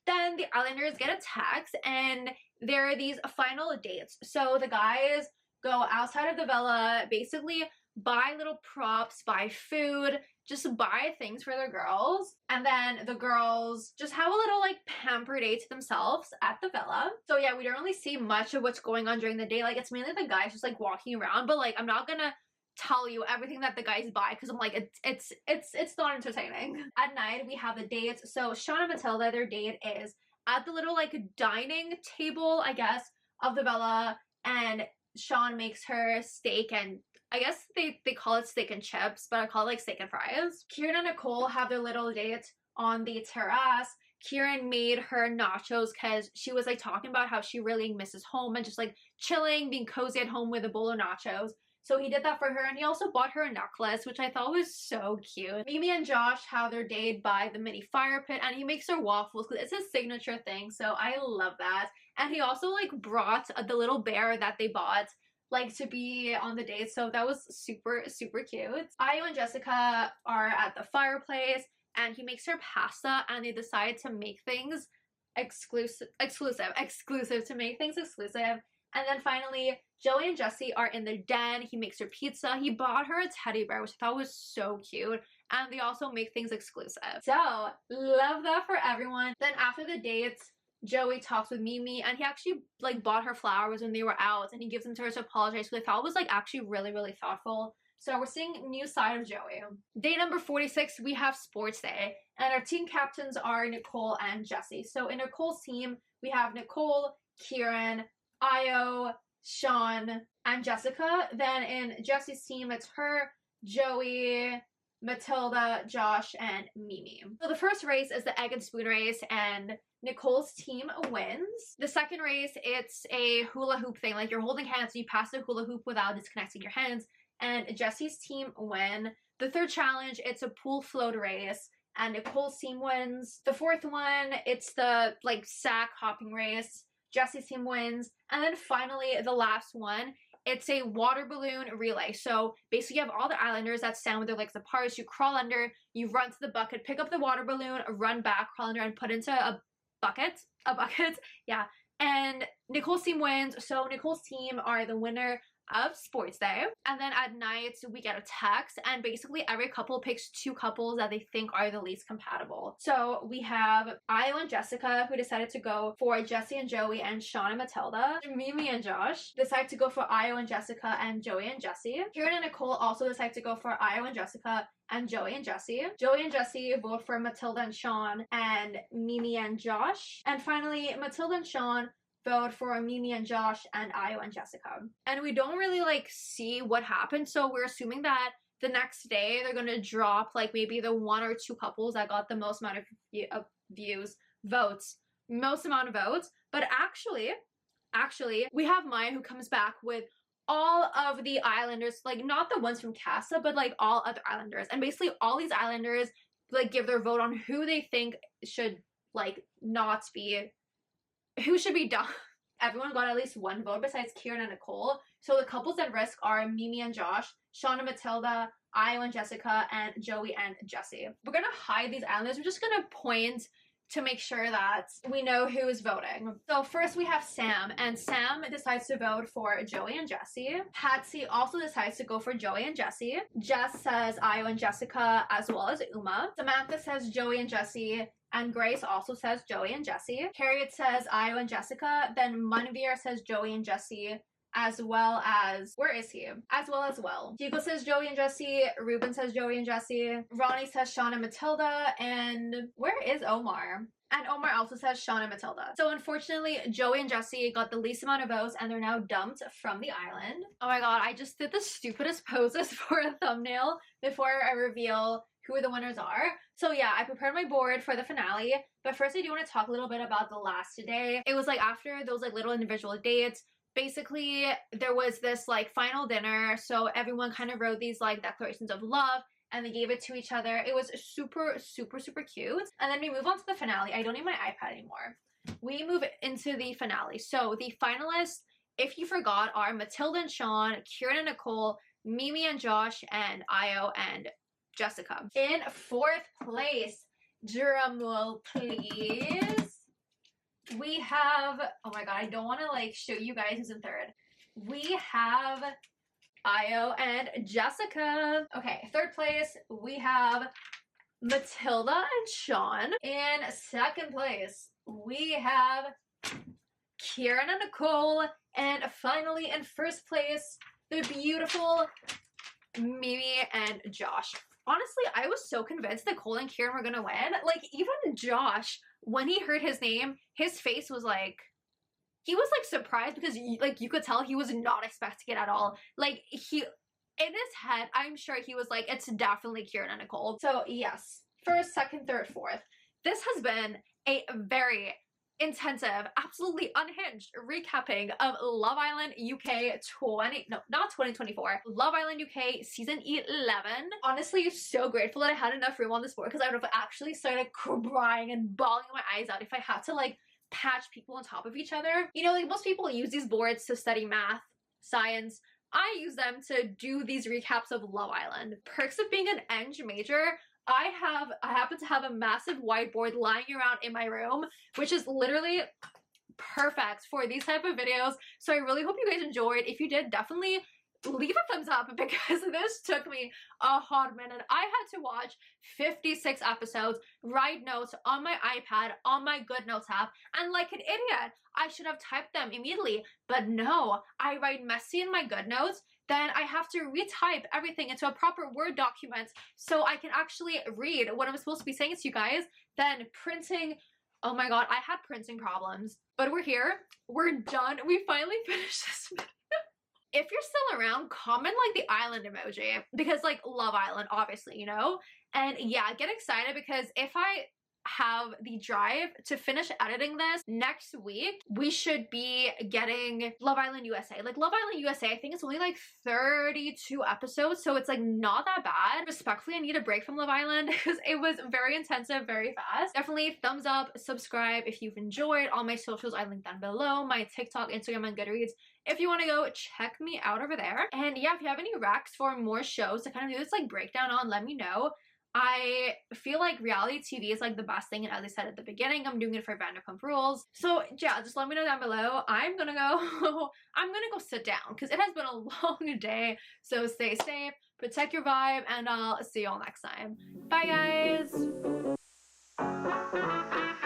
Then the Islanders get a text, and there are these final dates. So the guys go outside of the villa, basically buy little props, buy food, just buy things for their girls. And then the girls just have a little like pamper day to themselves at the villa. So yeah, we don't really see much of what's going on during the day. Like it's mainly the guys just like walking around, but like I'm not gonna tell you everything that the guys buy because I'm like it's not entertaining. At night we have the dates. So Sean and Matilda, their date is at the little like dining table, I guess, of the villa, and Sean makes her steak, and I guess they call it steak and chips, but I call it like steak and fries. Kieran and Nicole have their little date on the terrace. Kieran made her nachos because she was like talking about how she really misses home and just like chilling, being cozy at home with a bowl of nachos. So he did that for her, and he also bought her a necklace, which I thought was so cute. Mimi and Josh have their date by the mini fire pit, and he makes her waffles because it's his signature thing, so I love that. And he also like brought the little bear that they bought like to be on the date, so that was super cute. Io and Jessica are at the fireplace, and he makes her pasta, and they decide to make things exclusive to make things exclusive. And then finally, Joey and Jesse are in the den. He makes her pizza. He bought her a teddy bear, which I thought was so cute. And they also make things exclusive. So, love that for everyone. Then after the dates, Joey talks with Mimi, and he actually like bought her flowers when they were out, and he gives them to her to apologize, which I thought was like actually really thoughtful. So we're seeing a new side of Joey. Day number 46, we have sports day, and our team captains are Nicole and Jesse. So in Nicole's team, we have Nicole, Kieran, Io, Sean, and Jessica. Then in Jesse's team, it's her, Joey, Matilda, Josh, and Mimi. So the first race is the egg and spoon race, and Nicole's team wins. The second race, it's a hula hoop thing. Like you're holding hands, so you pass the hula hoop without disconnecting your hands, and Jesse's team win. The third challenge, it's a pool float race, and Nicole's team wins. The fourth one, it's the like sack hopping race. Jesse's team wins. And then finally, the last one, it's a water balloon relay. So basically you have all the Islanders that stand with their legs apart. You crawl under, you run to the bucket, pick up the water balloon, run back, crawl under, and put into a bucket, yeah. And Nicole's team wins. So Nicole's team are the winner of sports day. And then at night we get a text, and basically every couple picks 2 couples that they think are the least compatible. So we have Io and Jessica, who decided to go for Jesse and Joey and Sean and Matilda. Mimi and Josh decide to go for Io and Jessica and Joey and Jesse. Kieran and Nicole also decide to go for Io and Jessica and Joey and Jesse. Joey and Jesse vote for Matilda and Sean and Mimi and Josh. And finally, Matilda and Sean vote for Mimi and Josh and Io and Jessica. And we don't really like see what happened, so we're assuming that the next day they're gonna drop like maybe the 1 or 2 couples that got the most amount of most amount of votes. But actually we have Maya, who comes back with all of the islanders, like not the ones from Casa, but like all other islanders, and basically all these islanders like give their vote on who they think should like not be, who should be done. Everyone got at least 1 vote besides Kieran and Nicole. So the couples at risk are Mimi and Josh, Sean and Matilda, Io and Jessica, and Joey and Jesse. We're gonna hide these islanders. We're just gonna point to make sure that we know who is voting. So first we have Sam, and Sam decides to vote for Joey and Jesse. Patsy also decides to go for Joey and Jesse. Jess says Io and Jessica, as well as Uma. Samantha says Joey and Jesse, and Grace also says Joey and Jesse. Harriet says Io and Jessica. Then Manveer says Joey and Jesse, as well as, where is he? As well as Hugo says Joey and Jesse. Ruben says Joey and Jesse. Ronnie says Sean and Matilda. And where is Omar? And Omar also says Sean and Matilda. So unfortunately, Joey and Jesse got the least amount of votes, and they're now dumped from the island. Oh my god, I just did the stupidest poses for a thumbnail before I reveal who the winners are. So yeah, I prepared my board for the finale, but first I do want to talk a little bit about the last day. It was like after those like little individual dates, basically there was this like final dinner, so everyone kind of wrote these like declarations of love and they gave it to each other. It was super cute. And then we move on to the finale. I don't need my iPad anymore. We move into the finale. So the finalists, if you forgot, are Matilda and Sean, Kieran and Nicole, Mimi and Josh, and Io and Jessica. In 4th place, drumroll please, we have, oh my god, I don't want to like show you guys who's in 3rd. We have Io and Jessica. Okay, 3rd place, we have Matilda and Sean. In 2nd place, we have Kieran and Nicole. And finally, in 1st place, the beautiful Mimi and Josh. Honestly, I was so convinced that Cole and Kieran were gonna win. Like, even Josh, when he heard his name, his face was like, he was like surprised, because like you could tell he was not expecting it at all. Like, he, in his head, I'm sure he was like, it's definitely Kieran and Nicole. So yes, 1st, 2nd, 3rd, 4th. This has been a very intensive, absolutely unhinged recapping of Love Island UK not 2024, Love Island UK season 11. Honestly, so grateful that I had enough room on this board, because I would have actually started crying and bawling my eyes out if I had to like patch people on top of each other. You know, like most people use these boards to study math, science. I use them to do these recaps of Love Island. Perks of being an Eng major, I happen to have a massive whiteboard lying around in my room, which is literally perfect for these type of videos. So I really hope you guys enjoyed. If you did, definitely leave a thumbs up, because this took me a hot minute. I had to watch 56 episodes, write notes on my iPad, on my Good Notes app, and like an idiot, I should have typed them immediately. But no, I write messy in my Good Notes, then I have to retype everything into a proper Word document so I can actually read what I'm supposed to be saying to you guys. Then printing, oh my god, I had printing problems. But we're here, we're done, we finally finished this video. If you're still around, comment like the island emoji, because like Love Island, obviously, you know? And yeah, get excited, because if I have the drive to finish editing this next week, we should be getting Love Island USA. Like Love Island USA, I think it's only like 32 episodes, so it's like not that bad. Respectfully, I need a break from Love Island because it was very intensive, very fast. Definitely thumbs up, subscribe if you've enjoyed. All my socials I linked down below, my TikTok, Instagram, and Goodreads. If you want to go, check me out over there. And yeah, if you have any recs for more shows to kind of do this like breakdown on, let me know. I feel like reality TV is like the best thing, and as I said at the beginning, I'm doing it for Vanderpump Rules. So yeah, just let me know down below. I'm gonna go sit down because it has been a long day. So stay safe, protect your vibe, and I'll see you all next time. Bye guys!